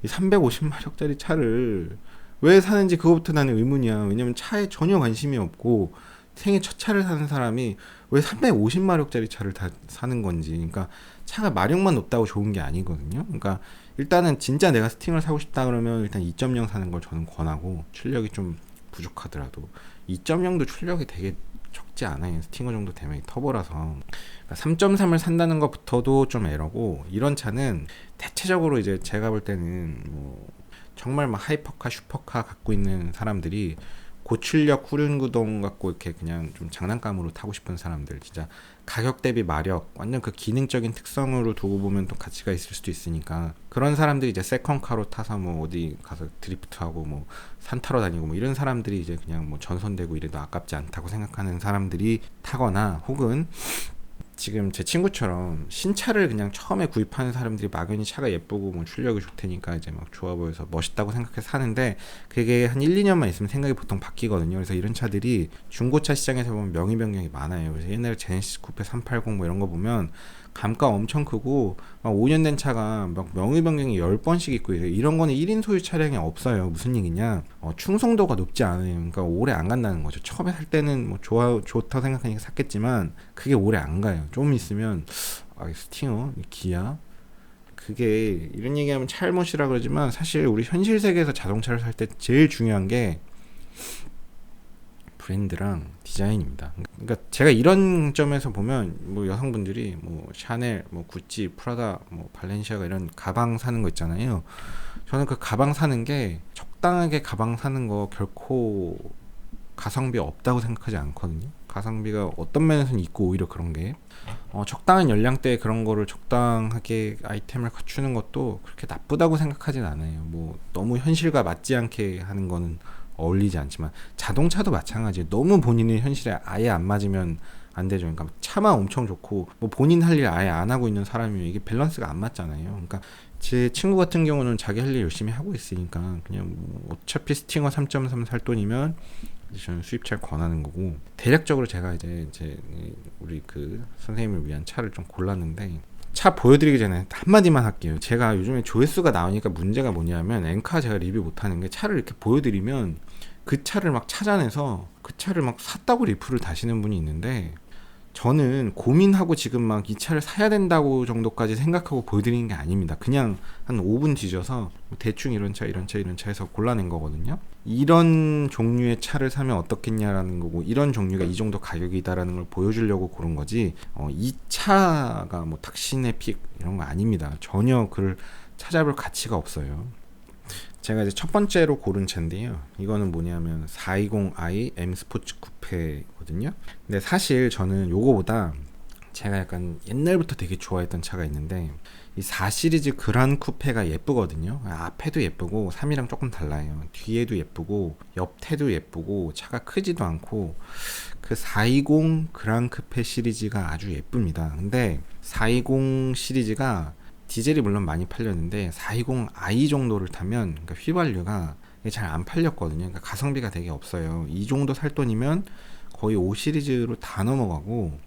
[SPEAKER 1] 이 350마력짜리 차를 왜 사는지 그거부터 나는 의문이야. 왜냐면 차에 전혀 관심이 없고 생애 첫 차를 사는 사람이 왜 350마력짜리 차를 다 사는 건지. 그러니까 차가 마력만 높다고 좋은 게 아니거든요. 그러니까 일단은 진짜 내가 스팅을 사고 싶다 그러면 일단 2.0 사는 걸 저는 권하고, 출력이 좀 부족하더라도 2.0도 출력이 되게 적지 않아요. 스팅어 정도 되면 터보라서. 그러니까 3.3을 산다는 것부터도 좀 에러고, 이런 차는 대체적으로 이제 제가 볼 때는 뭐 정말 막 하이퍼카, 슈퍼카 갖고 있는 사람들이 고출력 후륜구동 갖고 이렇게 그냥 좀 장난감으로 타고 싶은 사람들, 진짜 가격 대비 마력, 완전 그 기능적인 특성으로 두고 보면 또 가치가 있을 수도 있으니까, 그런 사람들이 이제 세컨카로 타서 뭐 어디 가서 드리프트하고 뭐 산 타러 다니고 뭐 이런 사람들이 이제 그냥 뭐 전선되고 이래도 아깝지 않다고 생각하는 사람들이 타거나, 혹은 지금 제 친구처럼 신차를 그냥 처음에 구입하는 사람들이 막연히 차가 예쁘고 뭐 출력이 좋다니까 이제 막 좋아 보여서 멋있다고 생각해서 사는데, 그게 한 1, 2년만 있으면 생각이 보통 바뀌거든요. 그래서 이런 차들이 중고차 시장에서 보면 명의 변경이 많아요. 그래서 옛날에 제네시스 쿠페 380 뭐 이런 거 보면 감가 엄청 크고 막 5년 된 차가 막 명의 변경이 10번씩 있고 이런 거는 1인 소유 차량이 없어요. 무슨 얘기냐, 충성도가 높지 않아요. 그러니까 오래 안 간다는 거죠. 처음에 살 때는 뭐 좋다고 생각하니까 샀겠지만 그게 오래 안 가요. 좀 있으면 스팅어, 기아, 그게 이런 얘기하면 찰못이라 그러지만 사실 우리 현실 세계에서 자동차를 살 때 제일 중요한 게 브랜드랑 디자인입니다. 그러니까 제가 이런 점에서 보면 뭐 여성분들이 뭐 샤넬, 뭐 구찌, 프라다, 뭐 발렌시아가 이런 가방 사는 거 있잖아요. 저는 그 가방 사는 게, 적당하게 가방 사는 거 결코 가성비 없다고 생각하지 않거든요. 가성비가 어떤 면에서는 있고, 오히려 그런 게 적당한 연령대에 그런 거를 적당하게 아이템을 갖추는 것도 그렇게 나쁘다고 생각하진 않아요. 뭐 너무 현실과 맞지 않게 하는 거는 어울리지 않지만, 자동차도 마찬가지예요. 너무 본인의 현실에 아예 안 맞으면 안 되죠. 그러니까 차만 엄청 좋고 뭐 본인 할 일 아예 안 하고 있는 사람이면 이게 밸런스가 안 맞잖아요. 그러니까 제 친구 같은 경우는 자기 할 일 열심히 하고 있으니까 그냥 뭐 어차피 스팅어 3.3 살 돈이면 저는 수입차를 권하는 거고, 대략적으로 제가 이제 우리 그 선생님을 위한 차를 좀 골랐는데, 차 보여드리기 전에 한마디만 할게요. 제가 요즘에 조회수가 나오니까 문제가 뭐냐면, 엔카 제가 리뷰 못하는 게, 차를 이렇게 보여드리면 그 차를 막 찾아내서 그 차를 막 샀다고 리플을 다시는 분이 있는데, 저는 고민하고 지금 막 이 차를 사야 된다고 정도까지 생각하고 보여드리는 게 아닙니다. 그냥 한 5분 뒤져서 대충 이런 차 해서 골라낸 거거든요. 이런 종류의 차를 사면 어떻겠냐라는 거고, 이런 종류가 이 정도 가격이다라는 걸 보여주려고 고른 거지, 이 차가 뭐 탁신의 픽 이런 거 아닙니다. 전혀 그를 찾아볼 가치가 없어요. 제가 이제 첫 번째로 고른 차인데요. 이거는 뭐냐면 420i M 스포츠 쿠페거든요. 근데 사실 저는 요거보다 제가 약간 옛날부터 되게 좋아했던 차가 있는데, 이 4 시리즈 그란 쿠페가 예쁘거든요. 앞에도 예쁘고 3이랑 조금 달라요. 뒤에도 예쁘고 옆태도 예쁘고 차가 크지도 않고, 그 420 그란 쿠페 시리즈가 아주 예쁩니다. 근데 420 시리즈가 디젤이 물론 많이 팔렸는데 420i 정도를 타면, 그러니까 휘발유가 잘 안 팔렸거든요. 그러니까 가성비가 되게 없어요. 이 정도 살 돈이면 거의 5 시리즈로 다 넘어가고,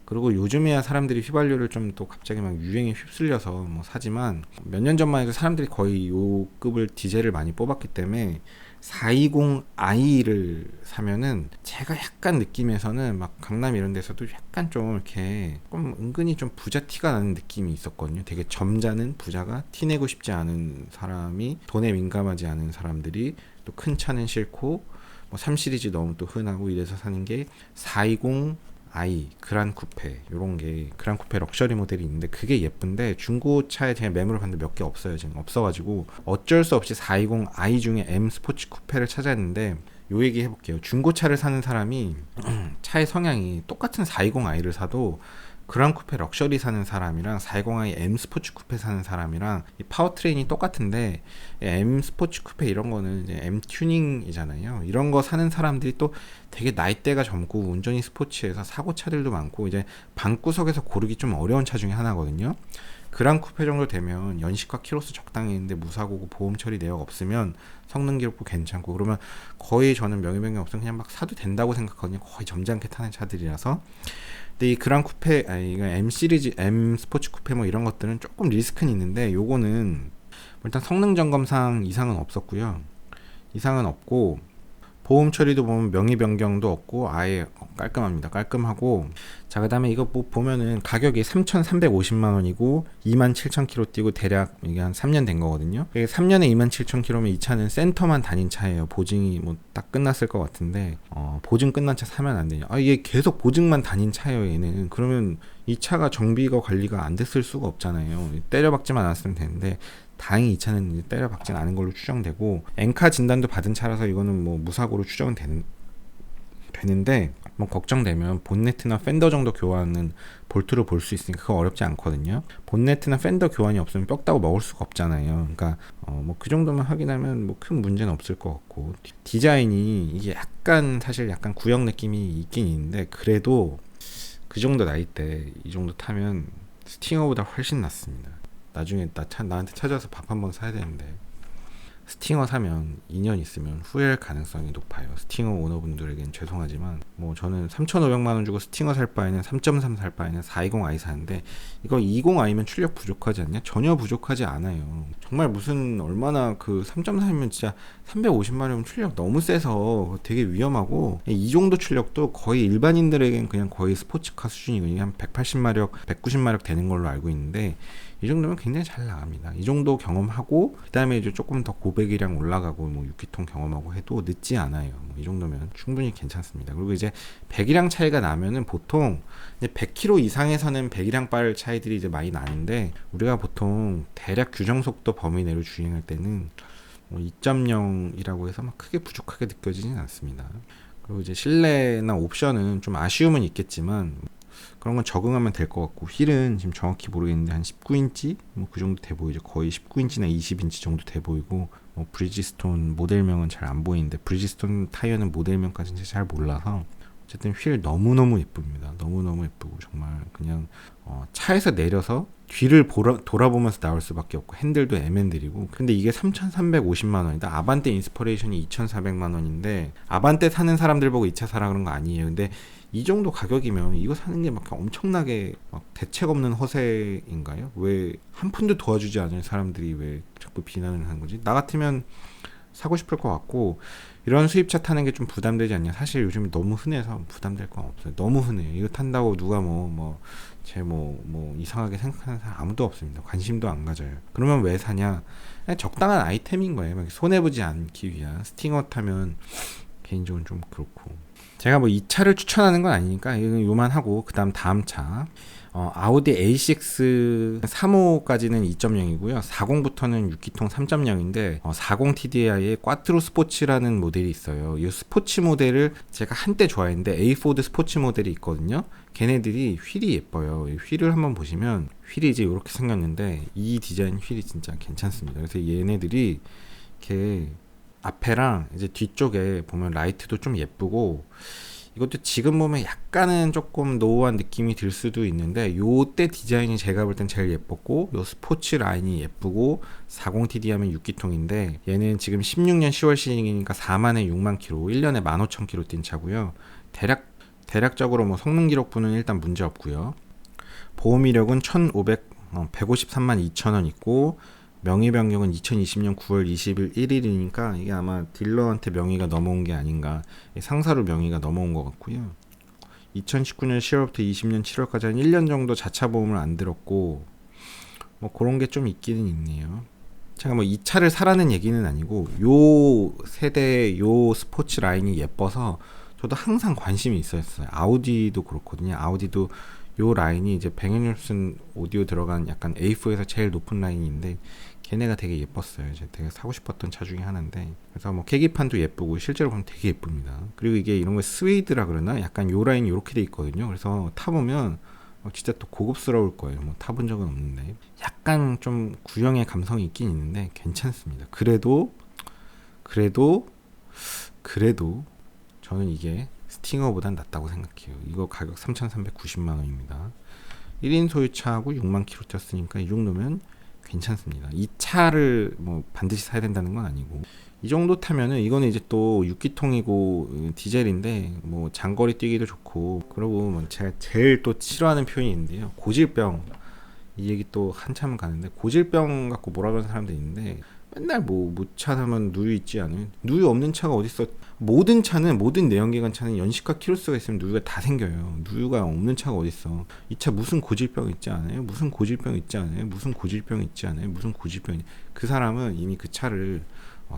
[SPEAKER 1] 그리고 요즘에야 사람들이 휘발유를 좀 또 갑자기 막 유행에 휩쓸려서 뭐 사지만, 몇 년 전만 해도 사람들이 거의 요 급을 디젤을 많이 뽑았기 때문에 420i를 사면은, 제가 약간 느낌에서는 막 강남 이런 데서도 약간 좀 이렇게 좀 은근히 좀 부자 티가 나는 느낌이 있었거든요. 되게 점잖은 부자가, 티내고 싶지 않은 사람이, 돈에 민감하지 않은 사람들이 또 큰 차는 싫고 뭐 3 시리즈 너무 또 흔하고 이래서 사는 게 420i 그란 쿠페, 요런 게 그란 쿠페 럭셔리 모델이 있는데, 그게 예쁜데 중고차에 제가 매물을 봤는데 몇 개 없어요. 지금 없어가지고 어쩔 수 없이 420i 중에 M 스포츠 쿠페를 찾았는데, 요 얘기 해볼게요. 중고차를 사는 사람이 차의 성향이 똑같은 420i를 사도, 그란 쿠페 럭셔리 사는 사람이랑 420i M 스포츠 쿠페 사는 사람이랑 이 파워트레인이 똑같은데, M 스포츠 쿠페 이런 거는 이제 M 튜닝이잖아요. 이런 거 사는 사람들이 또 되게 나이대가 젊고 운전이 스포츠해서 사고 차들도 많고, 이제 방구석에서 고르기 좀 어려운 차 중에 하나거든요. 그란 쿠페 정도 되면 연식과 키로수 적당히 있는데 무사고고 보험 처리 내역 없으면 성능 기록도 괜찮고, 그러면 거의 저는 명예변경 없으면 그냥 막 사도 된다고 생각하거든요. 거의 점잖게 타는 차들이라서. 근데 이 그란 쿠페, 이거 M 시리즈, M 스포츠 쿠페 뭐 이런 것들은 조금 리스크는 있는데, 요거는 일단 성능 점검상 이상은 없었고요. 이상은 없고, 보험 처리도 보면 명의 변경도 없고 아예 깔끔합니다. 깔끔하고, 자, 그다음에 이거 뭐 보면은 가격이 3,350만 원이고 27,000km 뛰고, 대략 이게 한 3년 된 거거든요. 3년에 27,000km면 이 차는 센터만 다닌 차예요. 보증이 뭐 딱 끝났을 것 같은데, 보증 끝난 차 사면 안 되냐? 이게 계속 보증만 다닌 차예요, 얘는. 그러면 이 차가 정비가 관리가 안 됐을 수가 없잖아요. 때려박지만 않았으면 되는데, 다행히 이 차는 때려박진 않은 걸로 추정되고, 엔카 진단도 받은 차라서 이거는 뭐 무사고로 추정은 되는데, 뭐 걱정되면 본네트나 팬더 정도 교환은 볼트로 볼 수 있으니까 그거 어렵지 않거든요. 본네트나 팬더 교환이 없으면 뼈 따고 먹을 수가 없잖아요. 그러니까 뭐 그 정도만 확인하면 뭐 큰 문제는 없을 것 같고, 디자인이 이게 약간 사실 약간 구형 느낌이 있긴 있는데, 그래도 그 정도 나이 때 이 정도 타면 스팅어보다 훨씬 낫습니다. 나중에 나한테 찾아서 밥 한번 사야 되는데, 스팅어 사면 2년 있으면 후회할 가능성이 높아요. 스팅어 오너분들에겐 죄송하지만, 뭐 저는 3,500만 원 주고 스팅어 살 바에는 3.3 살 바에는 420i 사는데, 이거 20i면 출력 부족하지 않냐? 전혀 부족하지 않아요. 정말 무슨 얼마나, 그 3.3이면 진짜 350마력이면 출력 너무 세서 되게 위험하고, 이 정도 출력도 거의 일반인들에겐 그냥 거의 스포츠카 수준이거든요. 한 180마력, 190마력 되는 걸로 알고 있는데, 이 정도면 굉장히 잘 나갑니다. 이 정도 경험하고 그 다음에 이제 조금 더 고배기량 올라가고 뭐 6기통 경험하고 해도 늦지 않아요. 이 정도면 충분히 괜찮습니다. 그리고 이제 배기량 차이가 나면은 보통 이제 100km 이상에서는 배기량 빠를 차이들이 이제 많이 나는데, 우리가 보통 대략 규정 속도 범위 내로 주행할 때는 2.0이라고 해서 막 크게 부족하게 느껴지진 않습니다. 그리고 이제 실내나 옵션은 좀 아쉬움은 있겠지만 그런 건 적응하면 될 것 같고, 휠은 지금 정확히 모르겠는데 한 19인치 뭐 그 정도 돼 보이죠. 거의 19인치나 20인치 정도 돼 보이고, 뭐 브리지스톤 모델명은 잘 안 보이는데, 브리지스톤 타이어는 모델명까지는 잘 몰라서 어쨌든 휠 너무너무 예쁩니다. 너무너무 예쁘고 정말 그냥 차에서 내려서 뒤를 돌아보면서 나올 수밖에 없고, 핸들도 M&L이고. 근데 이게 3,350만 원이다. 아반떼 인스퍼레이션이 2,400만 원인데 아반떼 사는 사람들 보고 이 차 사라 그런 거 아니에요. 근데 이 정도 가격이면 이거 사는 게 막 엄청나게 막 대책 없는 허세인가요? 왜 한 푼도 도와주지 않을 사람들이 왜 자꾸 비난을 하는 거지? 나 같으면 사고 싶을 것 같고, 이런 수입차 타는 게 좀 부담되지 않냐. 사실 요즘 너무 흔해서 부담될 건 없어요. 너무 흔해요. 이거 탄다고 누가 이상하게 생각하는 사람 아무도 없습니다. 관심도 안 가져요. 그러면 왜 사냐? 그냥 적당한 아이템인 거예요. 막 손해보지 않기 위한. 스팅어 타면 개인적으로 좀 그렇고. 제가 뭐 이 차를 추천하는 건 아니니까 이건 요만하고, 그 다음 차 아우디 A6 3호까지는 2.0이고요 40부터는 6기통 3.0인데 40 TDI의 꽈트로 스포츠라는 모델이 있어요. 이 스포츠 모델을 제가 한때 좋아했는데, A4드 스포츠 모델이 있거든요. 걔네들이 휠이 예뻐요. 이 휠을 한번 보시면 휠이 이제 이렇게 생겼는데, 이 디자인 휠이 진짜 괜찮습니다. 그래서 얘네들이 이렇게 앞에랑 이제 뒤쪽에 보면 라이트도 좀 예쁘고, 이것도 지금 보면 약간은 조금 노후한 느낌이 들 수도 있는데, 요때 디자인이 제가 볼 땐 제일 예뻤고, 요 스포츠 라인이 예쁘고, 40TD 하면 6기통인데 얘는 지금 16년 10월 시즌이니까 4만에 6만 킬로, 1년에 15,000킬로 뛴 차고요. 대략적으로 뭐 성능 기록부는 일단 문제 없고요. 보험 이력은 153만 2천원 있고, 명의 변경은 2020년 9월 20일 1일이니까 이게 아마 딜러한테 명의가 넘어온 게 아닌가, 상사로 명의가 넘어온 것 같고요. 2019년 10월부터 20년 7월까지 한 1년 정도 자차 보험을 안 들었고, 뭐 그런 게 좀 있기는 있네요. 제가 뭐 이 차를 사라는 얘기는 아니고, 요 세대 요 스포츠 라인이 예뻐서 저도 항상 관심이 있었어요. 아우디도 그렇거든요. 아우디도 요 라인이 이제 뱅앤올슨 오디오 들어간 약간 A4에서 제일 높은 라인인데, 걔네가 되게 예뻤어요. 이제 되게 사고 싶었던 차 중에 하나인데, 그래서 뭐 계기판도 예쁘고 실제로 보면 되게 예쁩니다. 그리고 이게 이런 거 스웨이드라 그러나, 약간 요 라인이 요렇게 돼 있거든요. 그래서 타보면 진짜 또 고급스러울 거예요. 뭐 타본 적은 없는데 약간 좀 구형의 감성이 있긴 있는데 괜찮습니다. 그래도 저는 이게 스팅어보단 낫다고 생각해요. 이거 가격 3,390만 원입니다. 1인 소유차하고 6만 킬로 뛰었으니까 이 정도면 괜찮습니다. 이 차를 뭐 반드시 사야 된다는 건 아니고, 이 정도 타면은, 이거는 이제 또 6기통이고 디젤인데 뭐 장거리 뛰기도 좋고, 그리고 뭐 제가 제일 또 싫어하는 표현이 있는데요, 고질병. 이 얘기 또 한참 가는데, 고질병 갖고 뭐라 그러는 사람들이 있는데, 맨날 뭐 차 타면 누유 있지 않아요? 누유 없는 차가 어딨어? 모든 차는, 모든 내연기관 차는 연식과 키로수가 있으면 누유가 다 생겨요. 누유가 없는 차가 어딨어? 이 차 무슨 고질병 있지 않아요? 무슨 고질병 있지 않아요? 무슨 고질병 있지 않아요? 무슨 고질병이? 그 사람은 이미 그 차를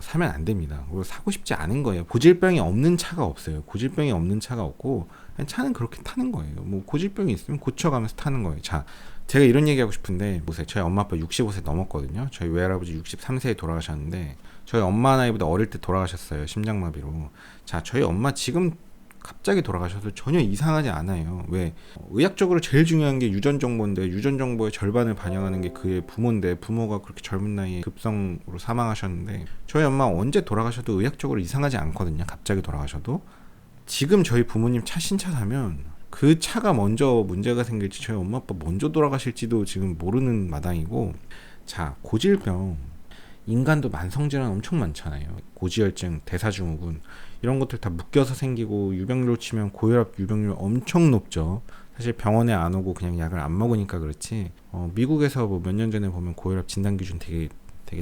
[SPEAKER 1] 사면 안 됩니다. 그리고 사고 싶지 않은 거예요. 고질병이 없는 차가 없어요. 고질병이 없는 차가 없고, 그냥 차는 그렇게 타는 거예요. 뭐 고질병이 있으면 고쳐가면서 타는 거예요. 자, 제가 이런 얘기하고 싶은데, 보세요. 저희 엄마 아빠 65세 넘었거든요. 저희 외할아버지 63세에 돌아가셨는데, 저희 엄마 나이보다 어릴 때 돌아가셨어요. 심장마비로. 자, 저희 엄마 지금 갑자기 돌아가셔도 전혀 이상하지 않아요. 왜? 의학적으로 제일 중요한 게 유전 정보인데, 유전 정보의 절반을 반영하는 게 그의 부모인데, 부모가 그렇게 젊은 나이에 급성으로 사망하셨는데, 저희 엄마 언제 돌아가셔도 의학적으로 이상하지 않거든요. 갑자기 돌아가셔도. 지금 저희 부모님 차 신차 사면 그 차가 먼저 문제가 생길지, 저희 엄마 아빠 먼저 돌아가실지도 지금 모르는 마당이고. 자, 고질병, 인간도 만성질환 엄청 많잖아요. 고지혈증, 대사증후군, 이런 것들 다 묶여서 생기고, 유병률 치면 고혈압 유병률 엄청 높죠. 사실 병원에 안 오고 그냥 약을 안 먹으니까 그렇지, 미국에서 뭐 몇 년 전에 보면 고혈압 진단 기준 되게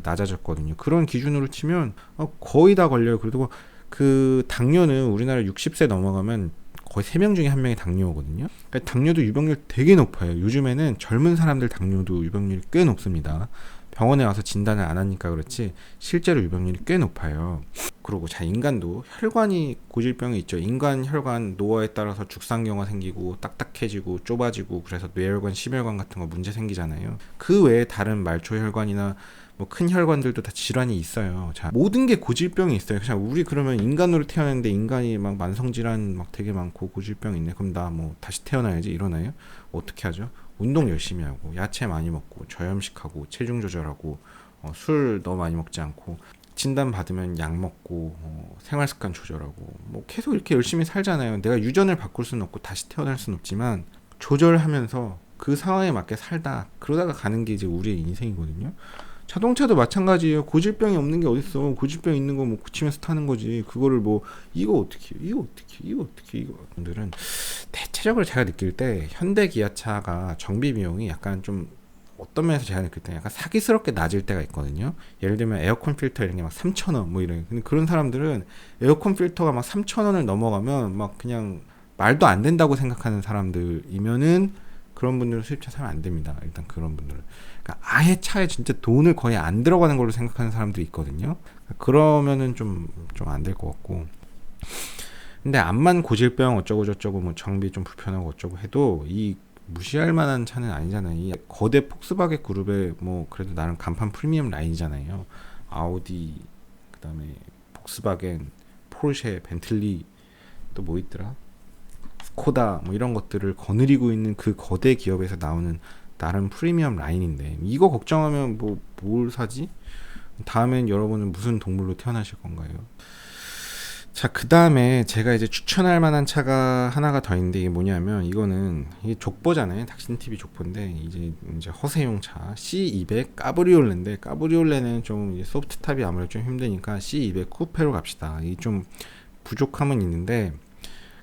[SPEAKER 1] 낮아졌거든요. 그런 기준으로 치면 거의 다 걸려요. 그리고 그 당뇨는 우리나라 60세 넘어가면 거의 3명 중에 1명이 당뇨거든요. 그러니까 당뇨도 유병률 되게 높아요. 요즘에는 젊은 사람들 당뇨도 유병률이 꽤 높습니다. 병원에 와서 진단을 안 하니까 그렇지, 실제로 유병률이 꽤 높아요. 그리고 자, 인간도 혈관이 고질병이 있죠. 인간 혈관 노화에 따라서 죽상경화 생기고, 딱딱해지고 좁아지고, 그래서 뇌혈관, 심혈관 같은 거 문제 생기잖아요. 그 외에 다른 말초혈관이나 뭐 큰 혈관들도 다 질환이 있어요. 자, 모든 게 고질병이 있어요. 그냥 우리 그러면 인간으로 태어났는데 인간이 막 만성질환 막 되게 많고 고질병 있네. 그럼 나 뭐 다시 태어나야지 이러나요? 어떻게 하죠? 운동 열심히 하고 야채 많이 먹고 저염식하고 체중 조절하고 술 너무 많이 먹지 않고 진단 받으면 약 먹고 생활 습관 조절하고 뭐 계속 이렇게 열심히 살잖아요. 내가 유전을 바꿀 수는 없고 다시 태어날 수는 없지만 조절하면서 그 상황에 맞게 살다 그러다가 가는 게 이제 우리의 인생이거든요. 자동차도 마찬가지예요. 고질병이 없는 게 어딨어. 고질병 있는 거 뭐 고치면서 타는 거지. 그거를 뭐 이거 어떻게 이거 분들은 대체적으로 제가 느낄 때 현대 기아차가 정비 비용이 약간 좀 어떤 면에서 제가 느낄 때 약간 사기스럽게 낮을 때가 있거든요. 예를 들면 에어컨 필터 이런 게 막 3,000원 뭐 이런. 근데 그런 사람들은 에어컨 필터가 막 3,000원을 넘어가면 막 그냥 말도 안 된다고 생각하는 사람들이면은 그런 분들은 수입차 사면 안 됩니다. 일단 그런 분들은. 그러니까 아예 차에 진짜 돈을 거의 안 들어가는 걸로 생각하는 사람들이 있거든요. 그러면은 좀 안 될 것 같고. 근데 암만 고질병 어쩌고 저쩌고 뭐 정비 좀 불편하고 어쩌고 해도 이 무시할 만한 차는 아니잖아요. 이 거대 폭스바겐 그룹의 뭐 그래도 나름 간판 프리미엄 라인이잖아요. 아우디, 그다음에 폭스바겐, 포르쉐, 벤틀리 또 뭐 있더라? 스코다 뭐 이런 것들을 거느리고 있는 그 거대 기업에서 나오는 나름 프리미엄 라인인데 이거 걱정하면 뭐 뭘 사지? 다음엔 여러분은 무슨 동물로 태어나실 건가요? 자, 그 다음에 제가 이제 추천할 만한 차가 하나가 더 있는데 이게 뭐냐면 이게 족보잖아요. 닥신TV 족보인데 이제 허세용 차 C200 까브리올레인데 까브리올레는 좀 이제 소프트탑이 아무래도 좀 힘드니까 C200 쿠페로 갑시다. 이게 좀 부족함은 있는데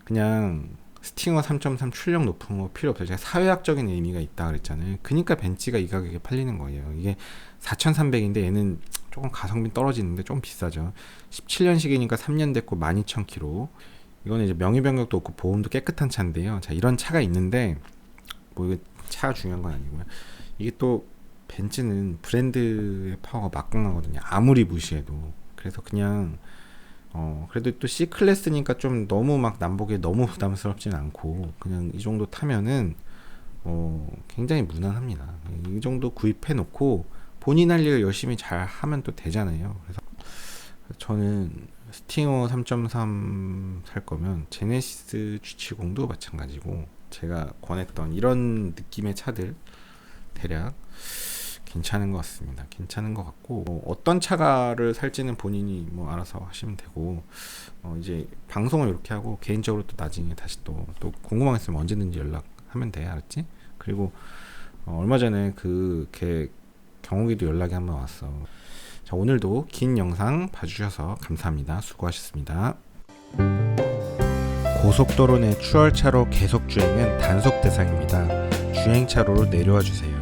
[SPEAKER 1] 그냥 스팅어 3.3 출력 높은 거 필요 없어요. 제가 사회학적인 의미가 있다 그랬잖아요. 그러니까 벤츠가 이 가격에 팔리는 거예요. 이게 4,300인데 얘는 조금 가성비 떨어지는데 좀 비싸죠. 17년식이니까 3년 됐고 12,000km. 이거는 이제 명의 변경도 없고 보험도 깨끗한 차인데요. 자, 이런 차가 있는데 뭐 이거 차가 중요한 건 아니고요. 이게 또 벤츠는 브랜드의 파워가 막강하거든요. 아무리 무시해도. 그래서 그냥 그래도 또 C클래스니까 좀 너무 막 남보기에 너무 부담스럽진 않고 그냥 이 정도 타면은 굉장히 무난합니다. 이 정도 구입해 놓고 본인 할 일을 열심히 잘 하면 또 되잖아요. 그래서 저는 스팅어 3.3 살 거면 제네시스 G70도 마찬가지고 제가 권했던 이런 느낌의 차들 대략 괜찮은 것 같습니다. 괜찮은 것 같고 어떤 차를 살지는 본인이 뭐 알아서 하시면 되고 이제 방송을 이렇게 하고 개인적으로 또 나중에 다시 또 궁금한 게 있으면 언제든지 연락하면 돼. 알았지? 그리고 얼마 전에 걔 경욱이도 연락이 한번 왔어. 자, 오늘도 긴 영상 봐주셔서 감사합니다. 수고하셨습니다. 고속도로 내 추월차로 계속 주행은 단속 대상입니다. 주행차로로 내려와 주세요.